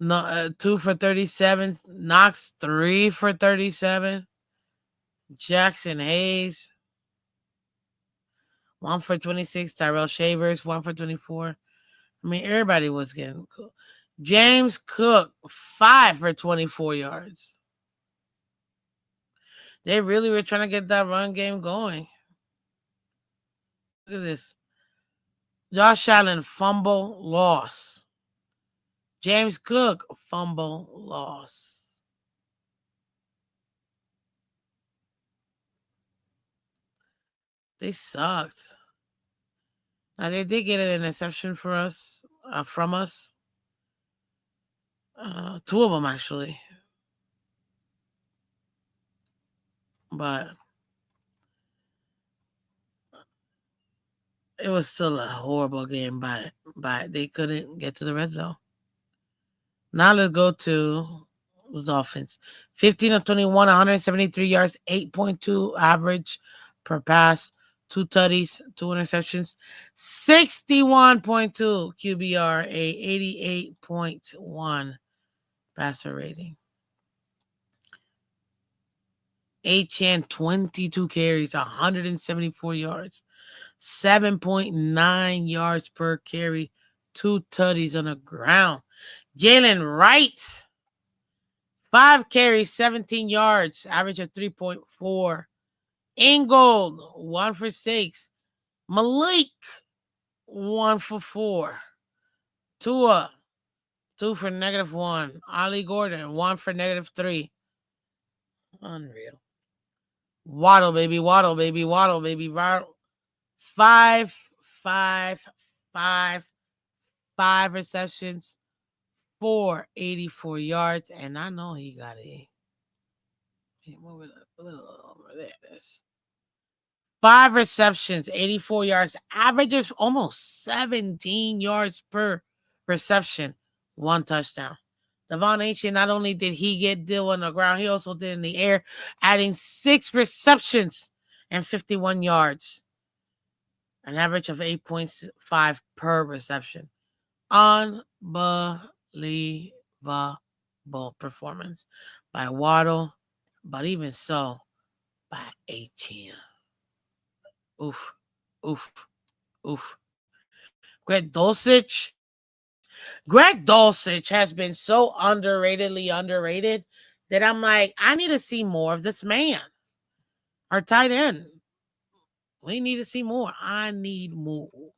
no, 2 for 37. Knox, 3 for 37. Jackson Hayes, 1 for 26. Tyrell Shavers, 1 for 24. I mean, everybody was getting cool. James Cook, 5 for 24 yards. They really were trying to get that run game going. Look at this. Josh Allen, fumble, loss. James Cook, fumble, loss. They sucked. Now they did get an interception for us, from us. 2 of them actually, but it was still a horrible game. But they couldn't get to the red zone. Now let's go to the Dolphins. 15 of 21, 173 yards, 8.2 average per pass, 2 tutties, 2 interceptions, 61.2 QBR, a 88.1 passer rating. Chan 22 carries, 174 yards, 7.9 yards per carry, 2 tutties on the ground. Jalen Wright, 5 carries, 17 yards, average of 3.4. Ingold, 1 for 6. Malik, 1 for 4. Tua, 2 for -1. Ali Gordon, 1 for -3. Unreal. Waddle, baby, waddle, baby, waddle, baby, waddle. 5, 5, 5, 5 receptions, 484 yards, and I know he got a. Move it a little over there. This 5 receptions, 84 yards, averages almost 17 yards per reception, 1 touchdown. Devon Achane, not only did he get deal on the ground, he also did in the air, adding 6 receptions and 51 yards, an average of 8.5 per reception. Unbelievable performance by Waddle, but even so, by Achane. Oof, oof, oof. Greg Dulcich has been so underratedly underrated that I'm like, I need to see more of this man. Our tight end. We need to see more. I need more.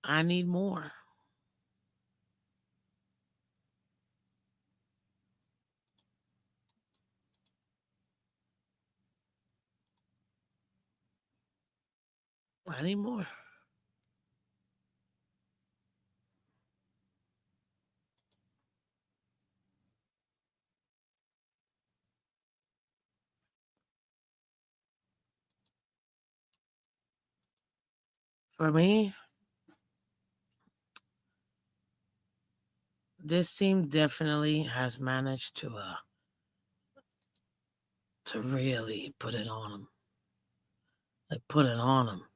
I need more. I need more. For me, this team definitely has managed to really put it on them. Like put it on them.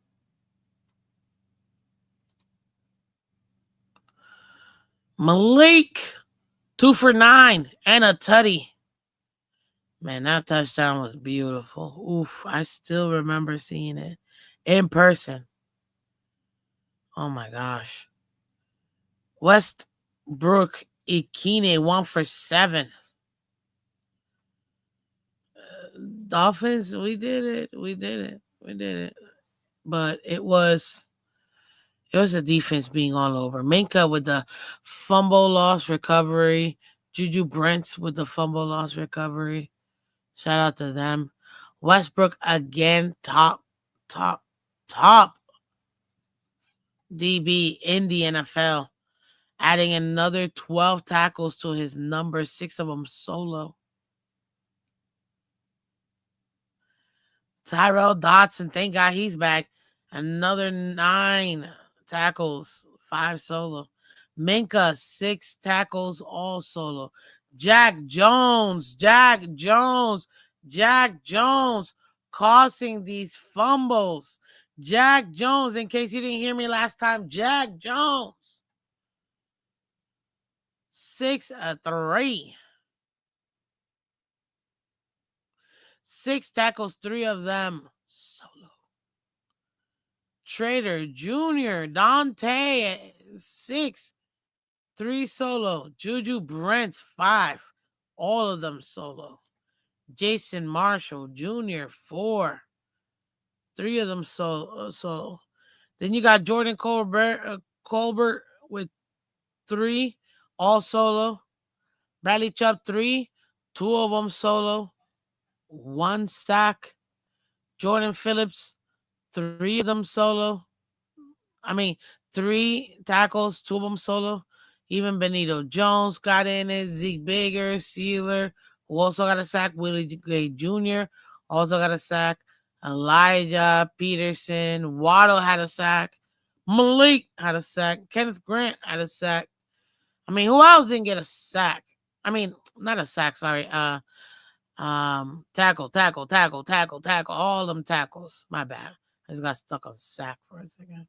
Malik, 2 for 9 and a tutty. Man, that touchdown was beautiful. Oof, I still remember seeing it in person. Oh my gosh. Westbrook Ikine, 1 for 7. Dolphins, we did it. We did it. We did it. But it was the defense being all over. Minka with the fumble loss recovery. Juju Brents with the fumble loss recovery. Shout out to them. Westbrook again, top DB in the NFL, adding another 12 tackles to his number, 6 of them solo. Tyrell Dotson, thank God he's back. Another 9 tackles, 5 solo. Minka, 6 tackles, all solo. Jack Jones, causing these fumbles. Jack Jones, in case you didn't hear me last time, Jack Jones. 6-3. 6 tackles, 3 of them solo. Trader Jr., Dante, 6, 3 solo. Juju Brent, 5, all of them solo. Jason Marshall Jr., 4, 3 of them solo. Then you got Jordan Colbert with 3, all solo. Bradley Chubb, 3, 2 of them solo. 1 sack. Jordan Phillips, 3 of them solo. 3 tackles, 2 of them solo. Even Benito Jones got in it. Zeke Bigger, Sealer, who also got a sack. Willie Gay Jr. also got a sack. Elijah Peterson. Waddle had a sack. Malik had a sack. Kenneth Grant had a sack. Who else didn't get a sack? Not a sack, sorry. Tackle, tackle, tackle, tackle, tackle. All them tackles. My bad. I just got stuck on sack for a second.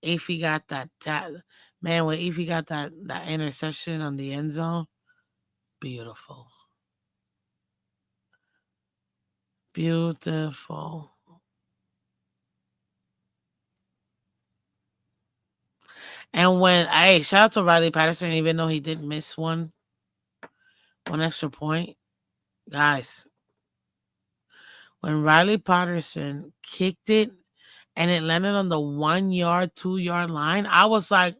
If he got that man, when if he got that interception on the end zone, beautiful. Beautiful. And when shout out to Riley Patterson, even though he did miss one extra point, guys. When Riley Patterson kicked it and it landed on the 1 yard, 2 yard line, I was like,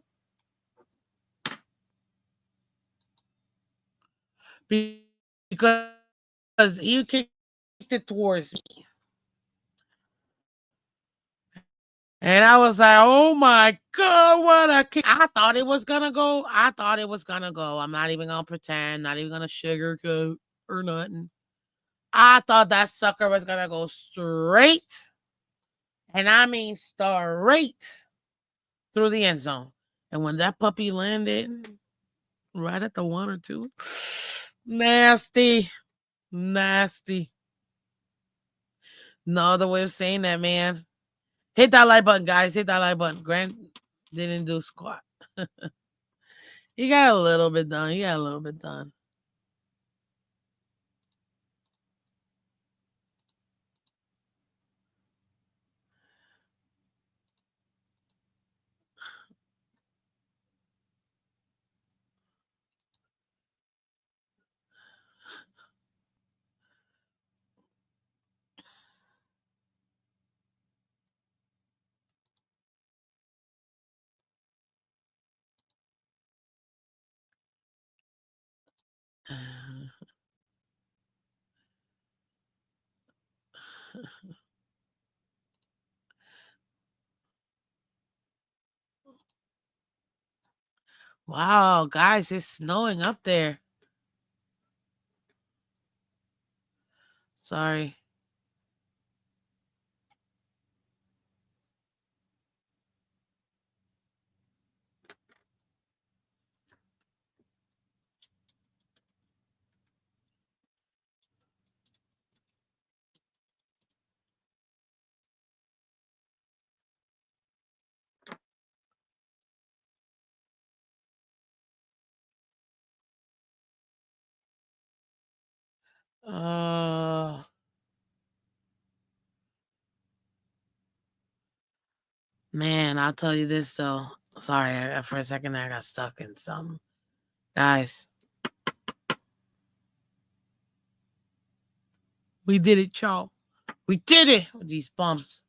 because he kicked it towards me. And I was like, oh my God, what a kick. I thought it was going to go. I'm not even going to pretend, not even going to sugarcoat or nothing. I thought that sucker was going to go straight, and I mean straight through the end zone. And when that puppy landed right at the 1 or 2, nasty. No other way of saying that, man. Hit that like button, guys. Hit that like button. Grant didn't do squat. He got a little bit done. Wow, guys, it's snowing up there. Sorry. Man, I'll tell you this though. Sorry, for a second I got stuck in some. Guys, we did it, y'all. We did it with these bumps.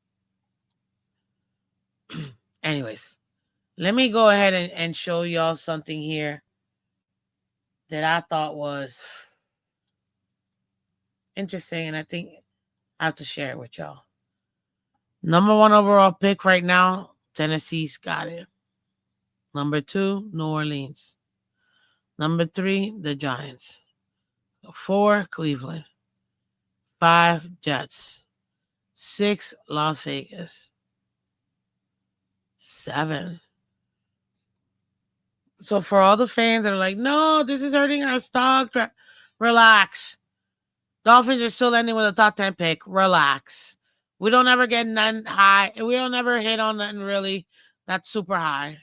Anyways, let me go ahead and show y'all something here that I thought was interesting, and I think I have to share it with y'all. Number 1 overall pick right now, Tennessee's got it. Number 2, New Orleans. Number 3, the Giants. 4, Cleveland. 5, Jets. 6, Las Vegas. 7. So for all the fans that are like, no, this is hurting our stock, relax. Dolphins are still ending with a top 10 pick. Relax. We don't ever get none high. We don't ever hit on nothing really that's super high.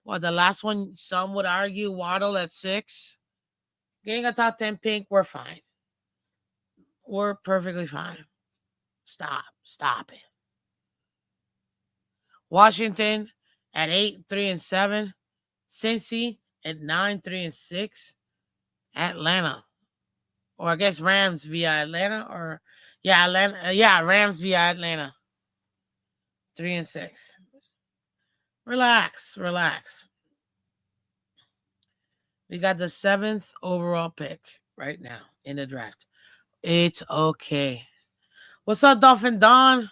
Well, the last one, some would argue Waddle at 6. Getting a top 10 pick, we're fine. We're perfectly fine. Stop it. Washington at 8, 3 and 7. Cincy at 9, 3 and 6. Atlanta, or I guess Rams via Atlanta, or Atlanta. Rams via Atlanta. 3 and 6. Relax. We got the 7th overall pick right now in the draft. It's okay. What's up, Dolphin Don?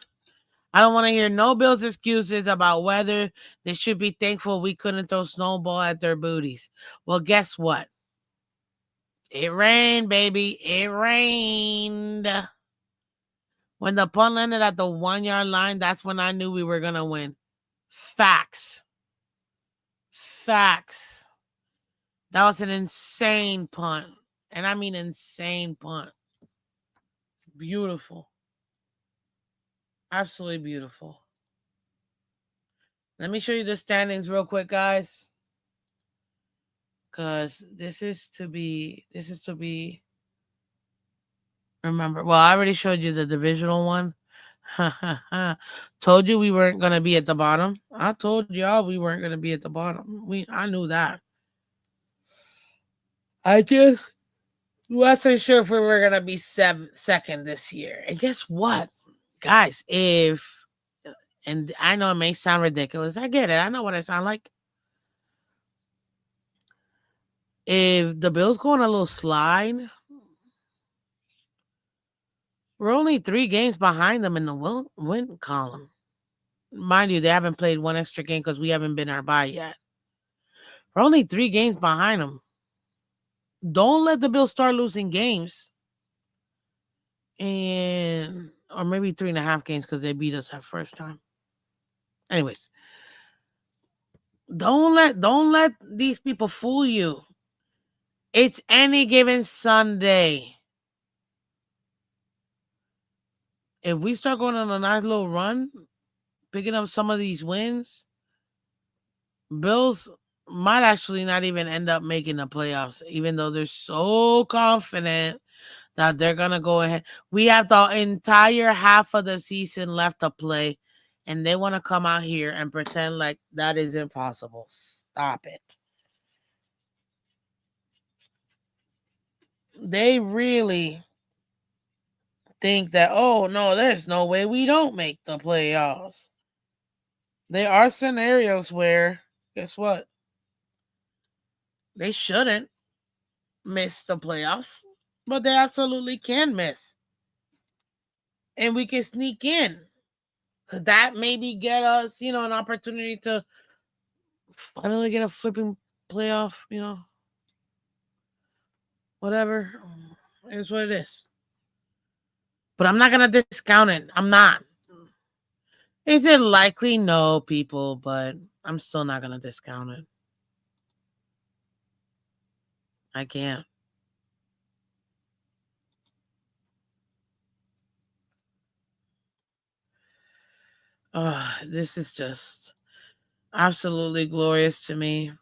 I don't want to hear no Bills excuses about whether they should be thankful we couldn't throw snowball at their booties. Well, guess what? It rained, baby. It rained. When the punt landed at the 1 yard line, that's when I knew we were going to win. Facts. That was an insane punt. And I mean insane punt. Beautiful. Absolutely beautiful. Let me show you the standings real quick, guys. Cause this is to be remember. Well, I already showed you the divisional one. Told you we weren't gonna be at the bottom. I told y'all we weren't gonna be at the bottom. I knew that. I just wasn't sure if we were gonna be second this year. And guess what, guys? If and I know it may sound ridiculous. I get it. I know what I sound like. If the Bills go on a little slide, we're only 3 games behind them in the win column. Mind you, they haven't played one extra game because we haven't been our bye yet. We're only 3 games behind them. Don't let the Bills start losing games. And or maybe 3.5 games because they beat us that first time. Anyways, don't let these people fool you. It's any given Sunday. If we start going on a nice little run, picking up some of these wins, Bills might actually not even end up making the playoffs, even though they're so confident that they're gonna go ahead. We have the entire half of the season left to play, and they want to come out here and pretend like that is impossible. Stop it. They really think that, oh no, there's no way we don't make the playoffs. There are scenarios where, guess what? They shouldn't miss the playoffs, but they absolutely can miss. And we can sneak in. Could that maybe get us, an opportunity to finally get a flipping playoff, whatever. It is what it is. But I'm not going to discount it. I'm not. Is it likely? No, people, but I'm still not going to discount it. I can't. This is just absolutely glorious to me.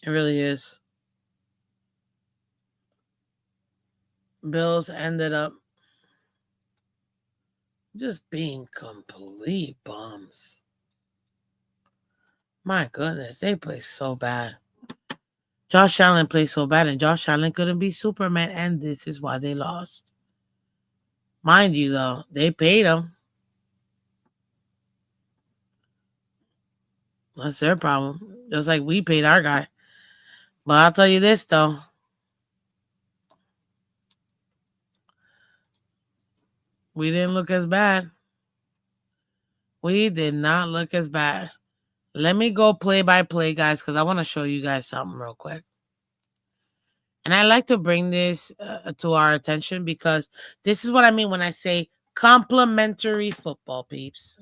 It really is. Bills ended up just being complete bums. My goodness, they play so bad. Josh Allen played so bad, and Josh Allen couldn't be Superman, and this is why they lost. Mind you, though, they paid him. That's their problem. Just like we paid our guy. But I'll tell you this, though. We didn't look as bad. We did not look as bad. Let me go play by play, guys, because I want to show you guys something real quick. And I like to bring this to our attention because this is what I mean when I say complimentary football, peeps.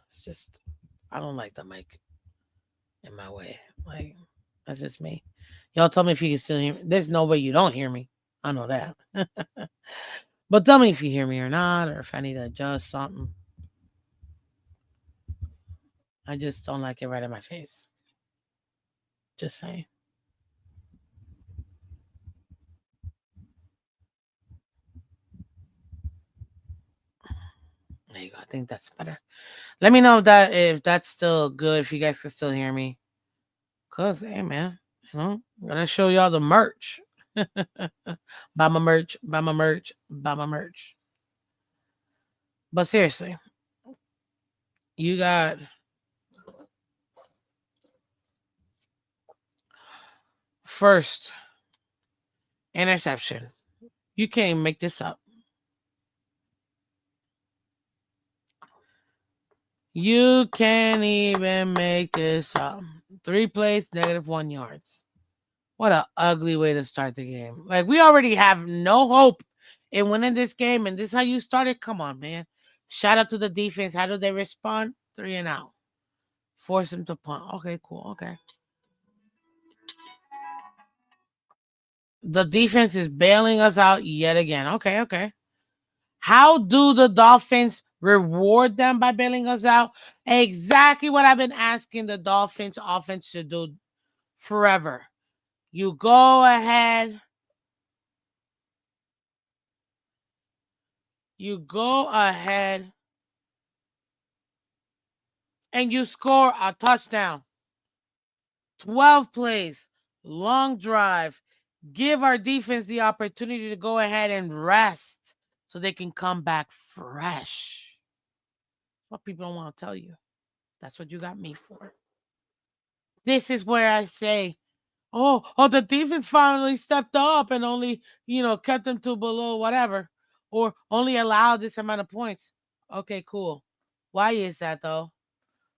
It's just, I don't like the mic in my way. Like, that's just me. Y'all tell me if you can still hear me. There's no way you don't hear me. I know that. But tell me if you hear me or not, or if I need to adjust something. I just don't like it right in my face. Just saying. There you go. I think that's better. Let me know if that's still good. If you guys can still hear me. Cause hey man, I'm gonna show y'all the merch. Buy my merch, buy my merch, buy my merch. But seriously, you got first interception. You can't even make this up. You can't even make this up. 3 plays, -1 yards. What a ugly way to start the game. Like we already have no hope in winning this game, and this is how you started. Come on, man. Shout out to the defense. How do they respond? 3 and out. Force him to punt. Okay, cool. Okay. The defense is bailing us out yet again. Okay, okay. How do the Dolphins reward them by bailing us out? Exactly what I've been asking the Dolphins offense to do forever. You go ahead. You go ahead and you score a touchdown. 12 plays, long drive. Give our defense the opportunity to go ahead and rest so they can come back fresh. What people don't want to tell you. That's what you got me for. This is where I say, oh, the defense finally stepped up and only, kept them to below whatever, or only allowed this amount of points. Okay, cool. Why is that though?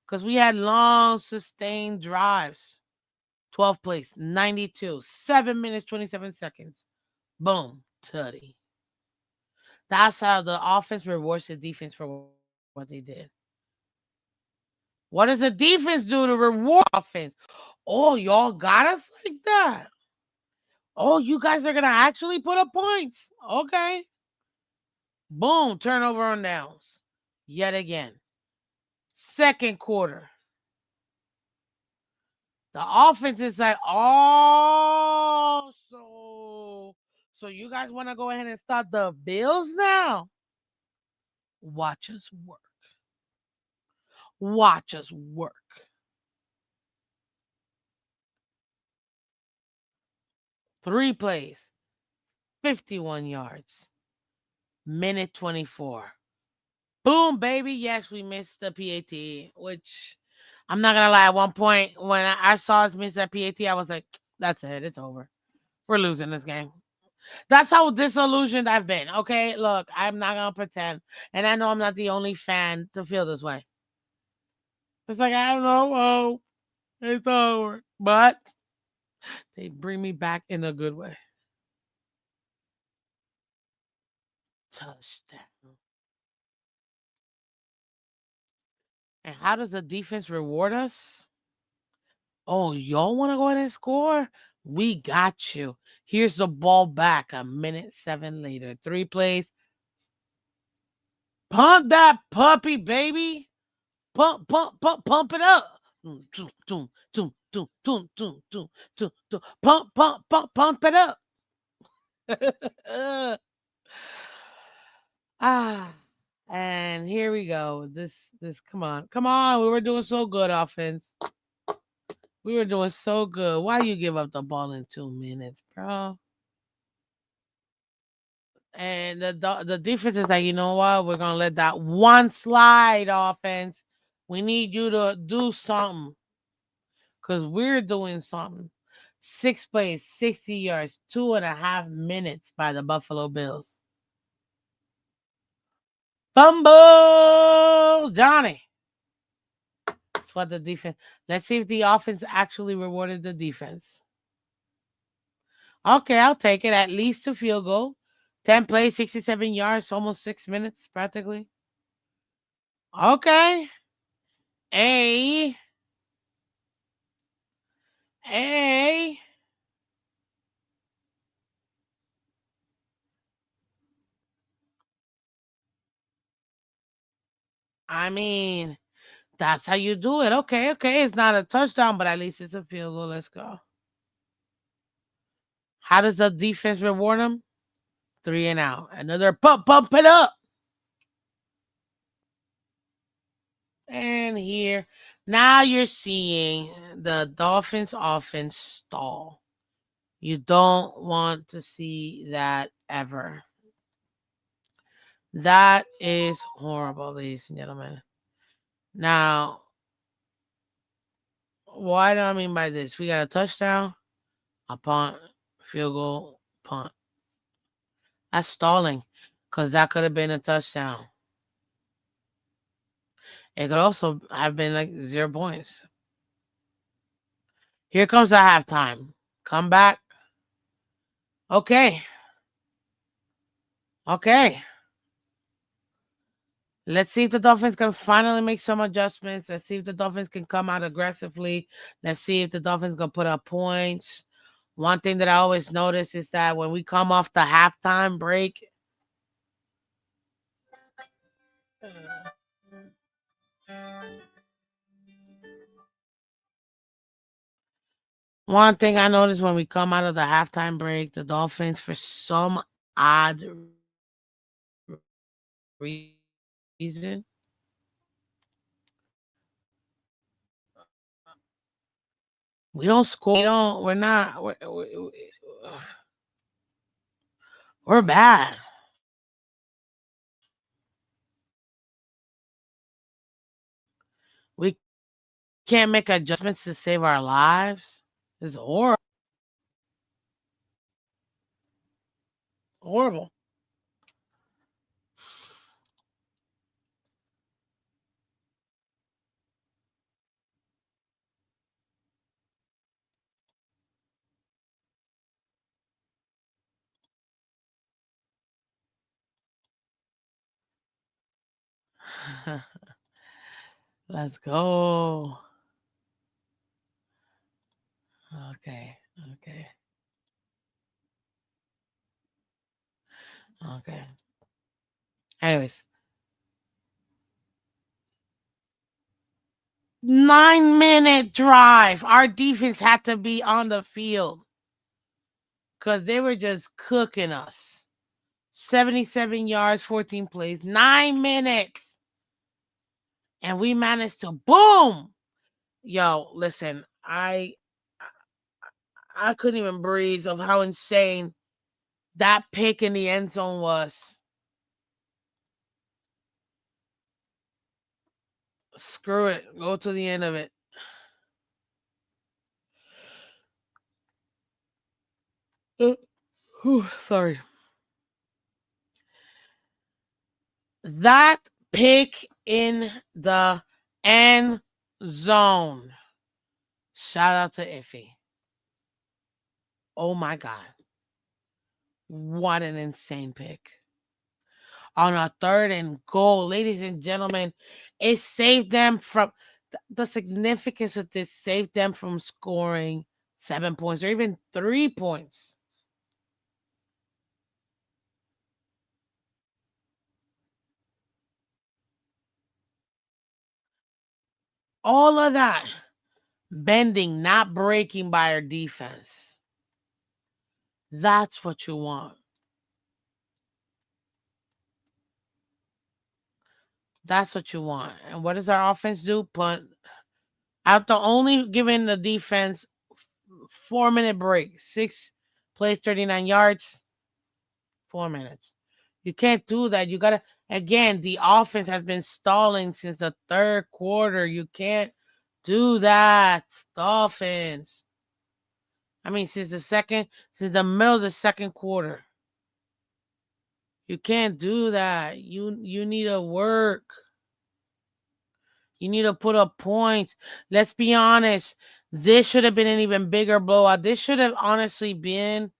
Because we had long, sustained drives. 12 plays, 92, 7 minutes, 27 seconds. Boom, tutty. That's how the offense rewards the defense for what they did. What does the defense do to reward offense? Oh, y'all got us like that. Oh, you guys are going to actually put up points. Okay. Boom, turnover on downs. Yet again. Second quarter. The offense is like, oh, so you guys want to go ahead and start the Bills now? Watch us work. Watch us work. Three plays, 51 yards, minute 24. Boom, baby. Yes, we missed the PAT, which I'm not going to lie. At one point, when I saw us miss that PAT, I was like, that's it. It's over. We're losing this game. That's how disillusioned I've been. Okay, look, I'm not going to pretend. And I know I'm not the only fan to feel this way. It's like, I don't know. Oh, it's over. But they bring me back in a good way. Touchdown. And how does the defense reward us? Oh, y'all want to go ahead and score? We got you. Here's the ball back a minute 7 later. 3 plays. Pump that puppy, baby. Pump, pump, pump, pump it up. Pump, pump, pump, pump it up. And here we go. This, come on. We were doing so good, offense. We were doing so good. Why you give up the ball in 2 minutes, bro? And the defense is like, you know what? We're gonna let that one slide, offense. We need you to do something. Cause we're doing something. 6 plays, 60 yards, 2.5 minutes by the Buffalo Bills. Fumble, Johnny. That's what the defense. Let's see if the offense actually rewarded the defense. Okay, I'll take it. At least a field goal. 10 plays, 67 yards, almost 6 minutes practically. Okay. A. A. I mean, that's how you do it. Okay, okay. It's not a touchdown, but at least it's a field goal. Let's go. How does the defense reward them? 3 and out. Another pump it up. And here, now you're seeing the Dolphins offense stall. You don't want to see that ever. That is horrible, ladies and gentlemen. Now, what do I mean by this? We got a touchdown, a punt, field goal, punt. That's stalling because that could have been a touchdown. It could also have been like 0 points. Here comes the halftime. Come back. Okay. Okay. Let's see if the Dolphins can finally make some adjustments. Let's see if the Dolphins can come out aggressively. Let's see if the Dolphins can put up points. One thing that I always notice is that when we come off the halftime break, one thing I notice when we come out of the halftime break, the Dolphins, for some odd reason, we don't score. We don't. We're not. We're bad. We can't make adjustments to save our lives. It's horrible. Horrible. Let's go. Okay. Okay. Okay. Anyways, 9-minute drive. Our defense had to be on the field because they were just cooking us. 77 yards, 14 plays, 9 minutes. And we managed to boom. Yo, listen, I couldn't even breathe of how insane that pick in the end zone was. Screw it. Go to the end of it. Sorry. That pick in the end zone. Shout out to Iffy. Oh my God. What an insane pick. On a 3rd and goal, ladies and gentlemen, it saved them from the significance of this, saved them from scoring 7 points or even 3 points. All of that bending, not breaking by our defense. That's what you want. That's what you want. And what does our offense do? Punt. After only giving the defense 4-minute break, 6 plays, 39 yards, 4 minutes. You can't do that. You gotta, again, the offense has been stalling since the 3rd quarter. You can't do that. Dolphins. I mean, since the middle of the 2nd quarter. You can't do that. You need to work. You need to put up points. Let's be honest. This should have been an even bigger blowout. This should have honestly been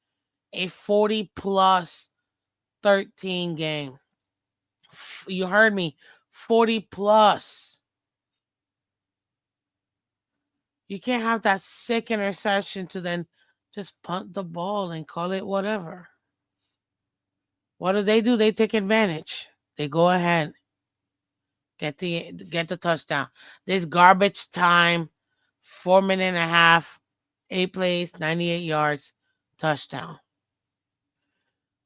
a 40 plus 13 game. You heard me. 40 plus. You can't have that sick interception to then just punt the ball and call it whatever. What do? They take advantage. They go ahead. Get the touchdown. This garbage time, 4 minute and a half, 8 plays, 98 yards, touchdown.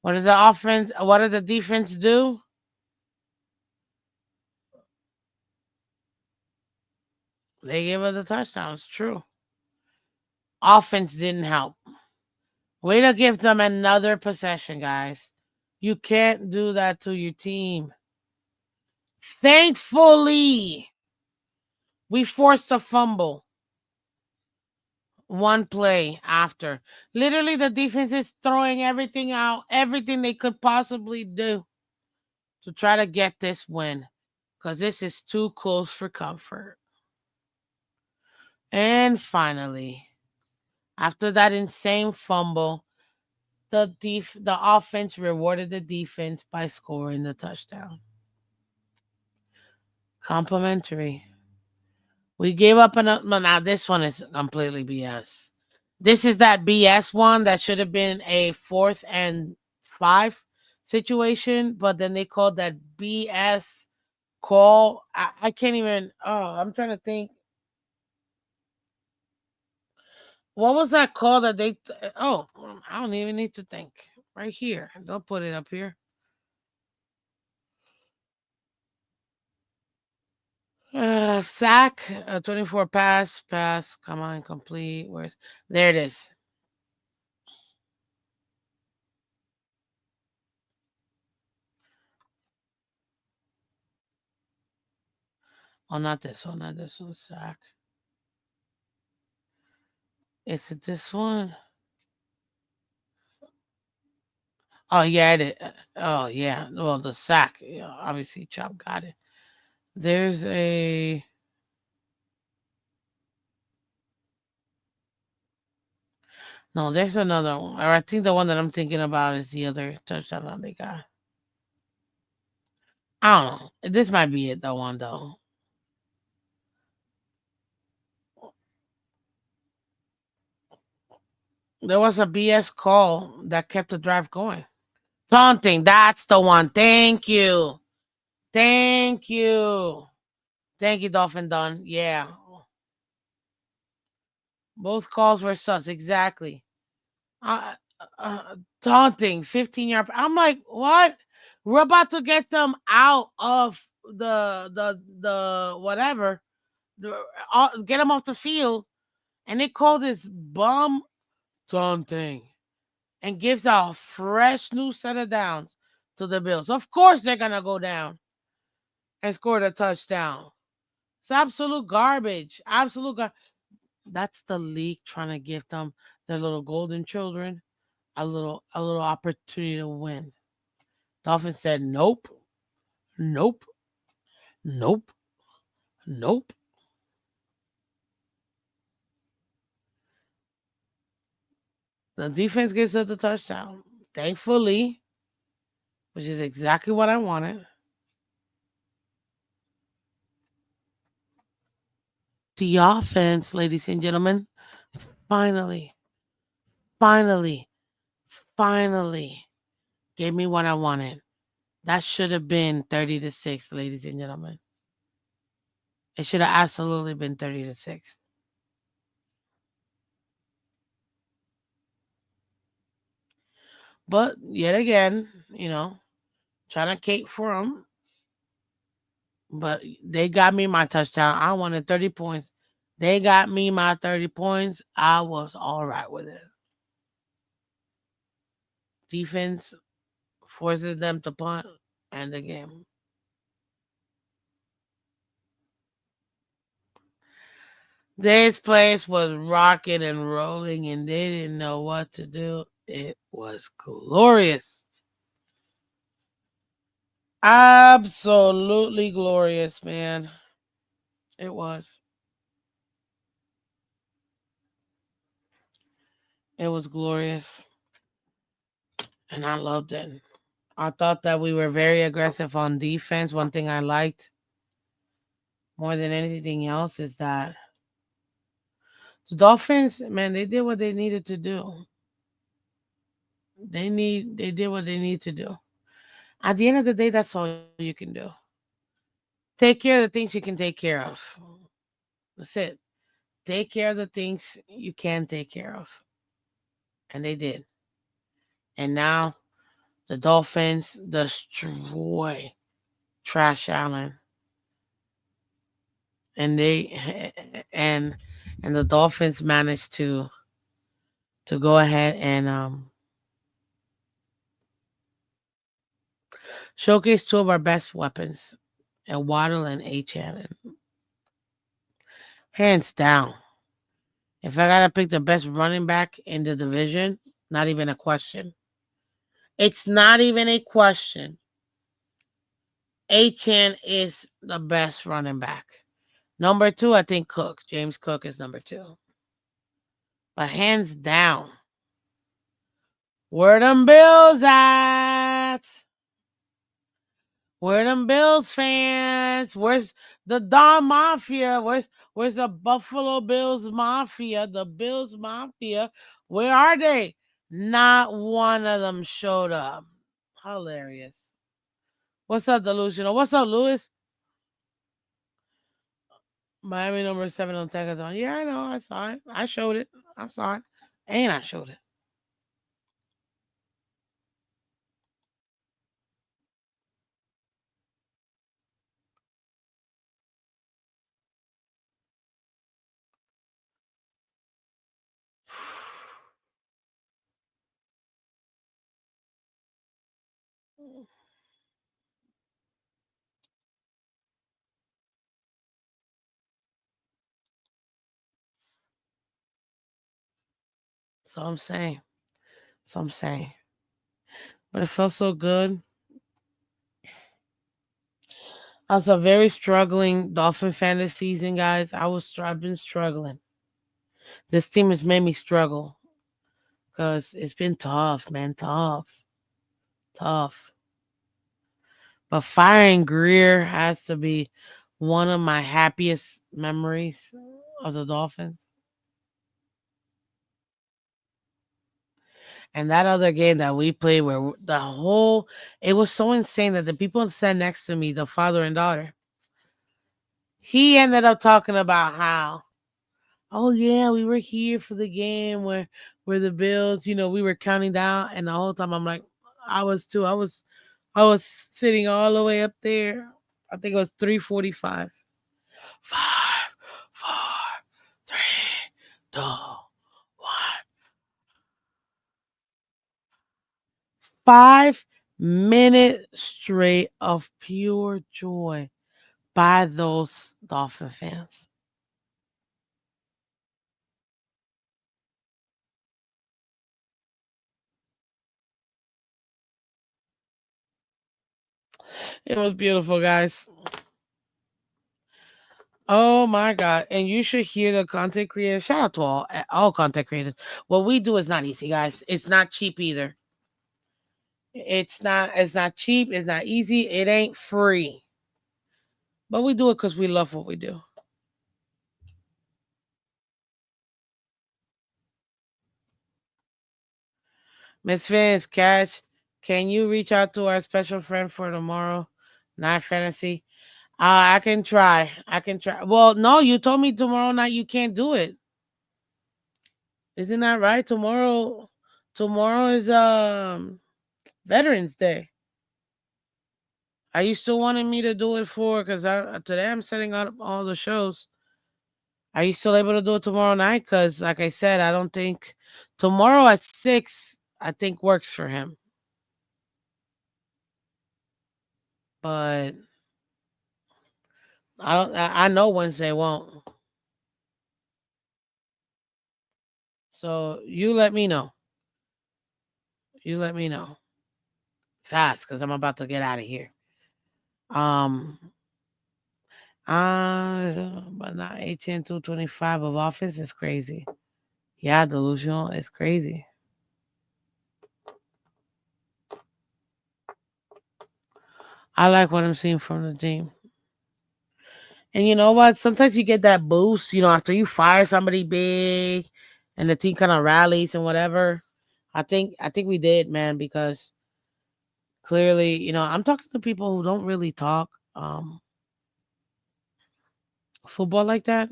What does the offense? What did the defense do? They gave us the touchdown. It's true. Offense didn't help. Way to give them another possession, guys. You can't do that to your team. Thankfully, we forced a fumble. One play after. Literally, the defense is throwing everything out, everything they could possibly do to try to get this win because this is too close for comfort. And finally, after that insane fumble, the offense rewarded the defense by scoring the touchdown. Complimentary. We gave up on well, now this one is completely BS. This is that BS one that should have been a 4th and 5 situation, but then they called that BS call. I can't even. Oh, I'm trying to think. What was that call that they? Oh, I don't even need to think. Right here. Don't put it up here. Sack, 24 pass. Come on, complete. Where's there? It is. Oh, not this one. Not this one. Sack. Is it this one? Oh yeah, it is. Oh yeah. Well, the sack. Yeah, obviously, Chop got it. There's a. No, there's another one. Or I think the one that I'm thinking about is the other touchdown that they got. I don't know. This might be it. The one though. There was a BS call that kept the drive going. Taunting. That's the one. Thank you. Thank you. Thank you, Dolphin Dunn. Yeah. Both calls were sus. Exactly. Uh, Taunting. 15-yard. I'm like, what? We're about to get them out of the whatever. Get them off the field. And they call this bum taunting. And gives a fresh new set of downs to the Bills. Of course they're gonna go down and score the touchdown. It's absolute garbage. That's the league trying to give them their little golden children a little opportunity to win. Dolphins said nope, nope, nope, nope. The defense gets us the touchdown. Thankfully, which is exactly what I wanted. The offense, ladies and gentlemen, finally, finally, finally gave me what I wanted. That should have been 30-6, ladies and gentlemen. It should have absolutely been 30-6. But yet again, trying to cake for them. But they got me my touchdown. I wanted 30 points. They got me my 30 points. I was all right with it. Defense forces them to punt and the game. This place was rocking and rolling and they didn't know what to do. It was glorious. Absolutely glorious, man. It was. It was glorious. And I loved it. I thought that we were very aggressive on defense. One thing I liked more than anything else is that the Dolphins, man, they did what they needed to do. They did what they need to do. At the end of the day, that's all you can do. Take care of the things you can take care of. That's it. Take care of the things you can take care of. And they did. And now the Dolphins destroy Trash Allen. And they and the Dolphins managed to go ahead and showcase two of our best weapons, and Waddle and Chan. Hands down. If I gotta pick the best running back in the division, not even a question. It's not even a question. Chan is the best running back. Number two, I think Cook. James Cook is number two. But hands down, where them Bills at? Where them Bills fans? fans? Where's the Don Mafia? Where's the Buffalo Bills Mafia? The Bills Mafia? Where are they? Not one of them showed up. Hilarious. What's up, Delusional? What's up, Lewis? Miami number 7 on Tegathon. Yeah, I know. I saw it. I showed it. I saw it. And I showed it. So I'm saying. So I'm saying. But it felt so good. I was a very struggling Dolphin fan this season, guys. I've been struggling. This team has made me struggle because it's been tough, man. Tough. But firing Greer has to be one of my happiest memories of the Dolphins. And that other game that we played where it was so insane that the people sat next to me, the father and daughter, he ended up talking about how, oh yeah, we were here for the game where the Bills, we were counting down, and the whole time I'm like, I was too. I was sitting all the way up there. I think it was 3:45. 5, 4, 3, 2, 1. 5 minutes straight of pure joy by those Dolphin fans. It was beautiful, guys. Oh my god! And you should hear the content creators. Shout out to all content creators. What we do is not easy, guys. It's not cheap either. It's not. It's not cheap. It's not easy. It ain't free. But we do it because we love what we do. Miss Vince, Cash, can you reach out to our special friend for tomorrow? Night fantasy. I can try. I can try. Well, no, you told me tomorrow night you can't do it. Isn't that right? Tomorrow is Veterans Day. Are you still wanting me to do it for? Because today I'm setting up all the shows. Are you still able to do it tomorrow night? Because like I said, I don't think tomorrow at 6. I think works for him. But I don't. I know Wednesday won't. So you let me know. You let me know fast because I'm about to get out of here. Um, but not 18 to 25 of offense is crazy. Yeah, delusional is crazy. I like what I'm seeing from the team. And you know what? Sometimes you get that boost, after you fire somebody big and the team kind of rallies and whatever. I think we did, man, because clearly, I'm talking to people who don't really talk football like that,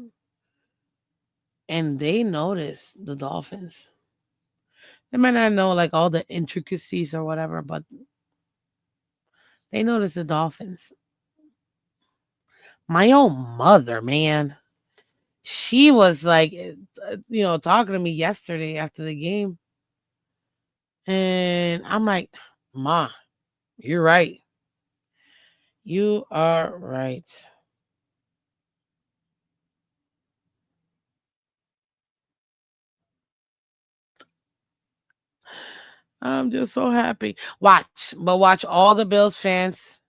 and they notice the Dolphins. They might not know like all the intricacies or whatever, but they notice the Dolphins. My own mother, man, she was like, talking to me yesterday after the game, and I'm like, Ma, you're right. You are right. I'm just so happy. Watch all the Bills fans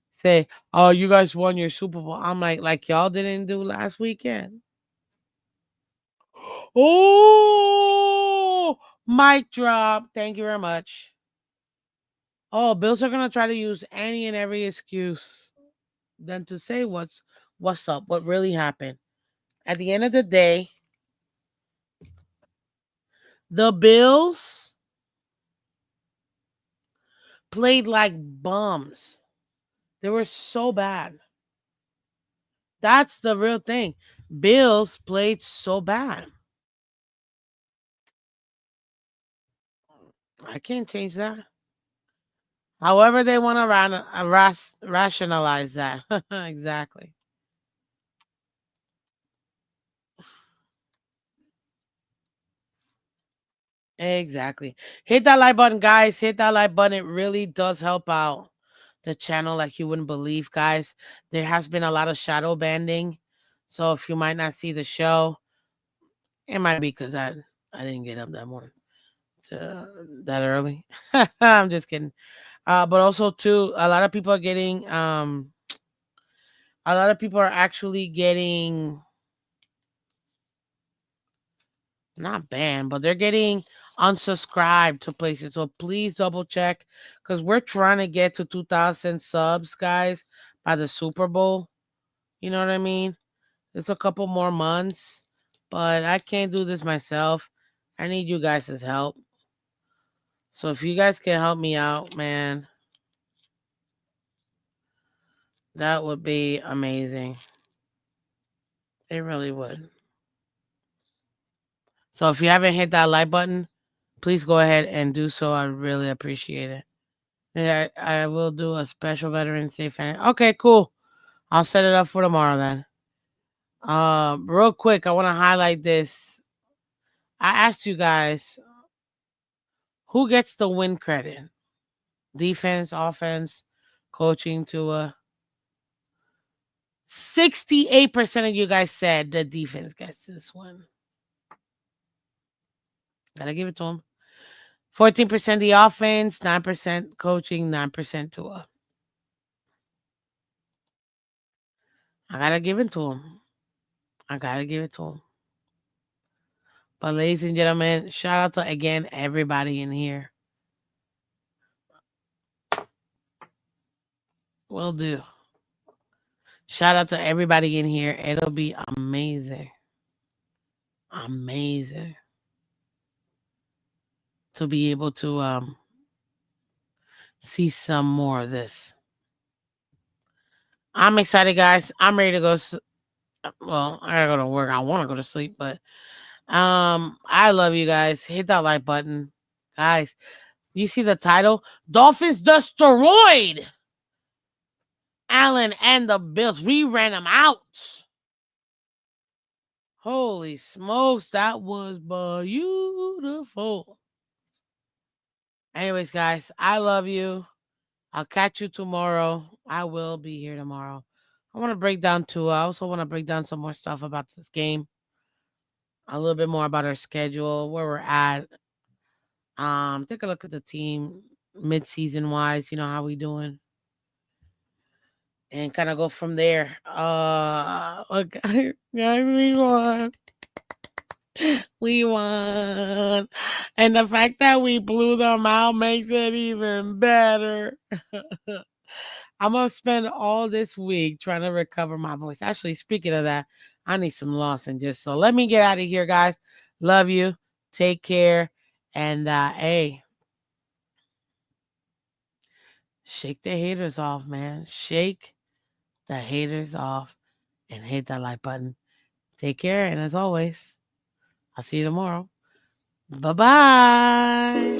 say, "Oh, you guys won your Super Bowl." I'm like y'all didn't do last weekend. Oh, mic drop. Thank you very much. Oh, Bills are gonna try to use any and every excuse. than to say what's up, what really happened. At the end of the day, the Bills played like bums. They were so bad. That's the real thing. Bills played so bad. I can't change that. However, they want to rationalize that. Exactly. Exactly. Hit that like button, guys. Hit that like button. It really does help out the channel like you wouldn't believe, guys. There has been a lot of shadow banding. So if you might not see the show, it might be because I didn't get up that morning that early. I'm just kidding. But also too, a lot of people are getting a lot of people are actually getting not banned, but they're getting unsubscribed to places. So please double check because we're trying to get to 2,000 subs, guys, by the Super Bowl. You know what I mean? It's a couple more months, but I can't do this myself. I need you guys' help. So if you guys can help me out, man, that would be amazing. It really would. So if you haven't hit that like button, please go ahead and do so. I really appreciate it. Yeah, I will do a special Veterans Day fan. Okay, cool. I'll set it up for tomorrow then. Real quick, I want to highlight this. I asked you guys who gets the win credit? Defense, offense, coaching to 68% of you guys said the defense gets this one. Gotta give it to them. 14% the offense, 9% coaching, 9% to I gotta give it to them. I gotta give it to them. But ladies and gentlemen, shout out to again everybody in here. Will do. Shout out to everybody in here. It'll be amazing. Amazing to be able to see some more of this. I'm excited, guys. I'm ready to go. Well, I gotta go to work. I want to go to sleep, but I love you guys. Hit that like button, guys. You see the title? Dolphins destroyed Allen and the Bills. We ran them out. Holy smokes, that was beautiful. Anyways, guys, I love you. I'll catch you tomorrow. I will be here tomorrow. I want to break down too. I also want to break down some more stuff about this game. A little bit more about our schedule, where we're at. Take a look at the team mid-season wise. You know how we doing, and kind of go from there. Okay, guys, we won. We won. And the fact that we blew them out makes it even better. I'm going to spend all this week trying to recover my voice. Actually, speaking of that, I need some lozenges. So let me get out of here, guys. Love you. Take care. And hey, shake the haters off, man. Shake the haters off and hit that like button. Take care. And as always, I'll see you tomorrow. Bye bye.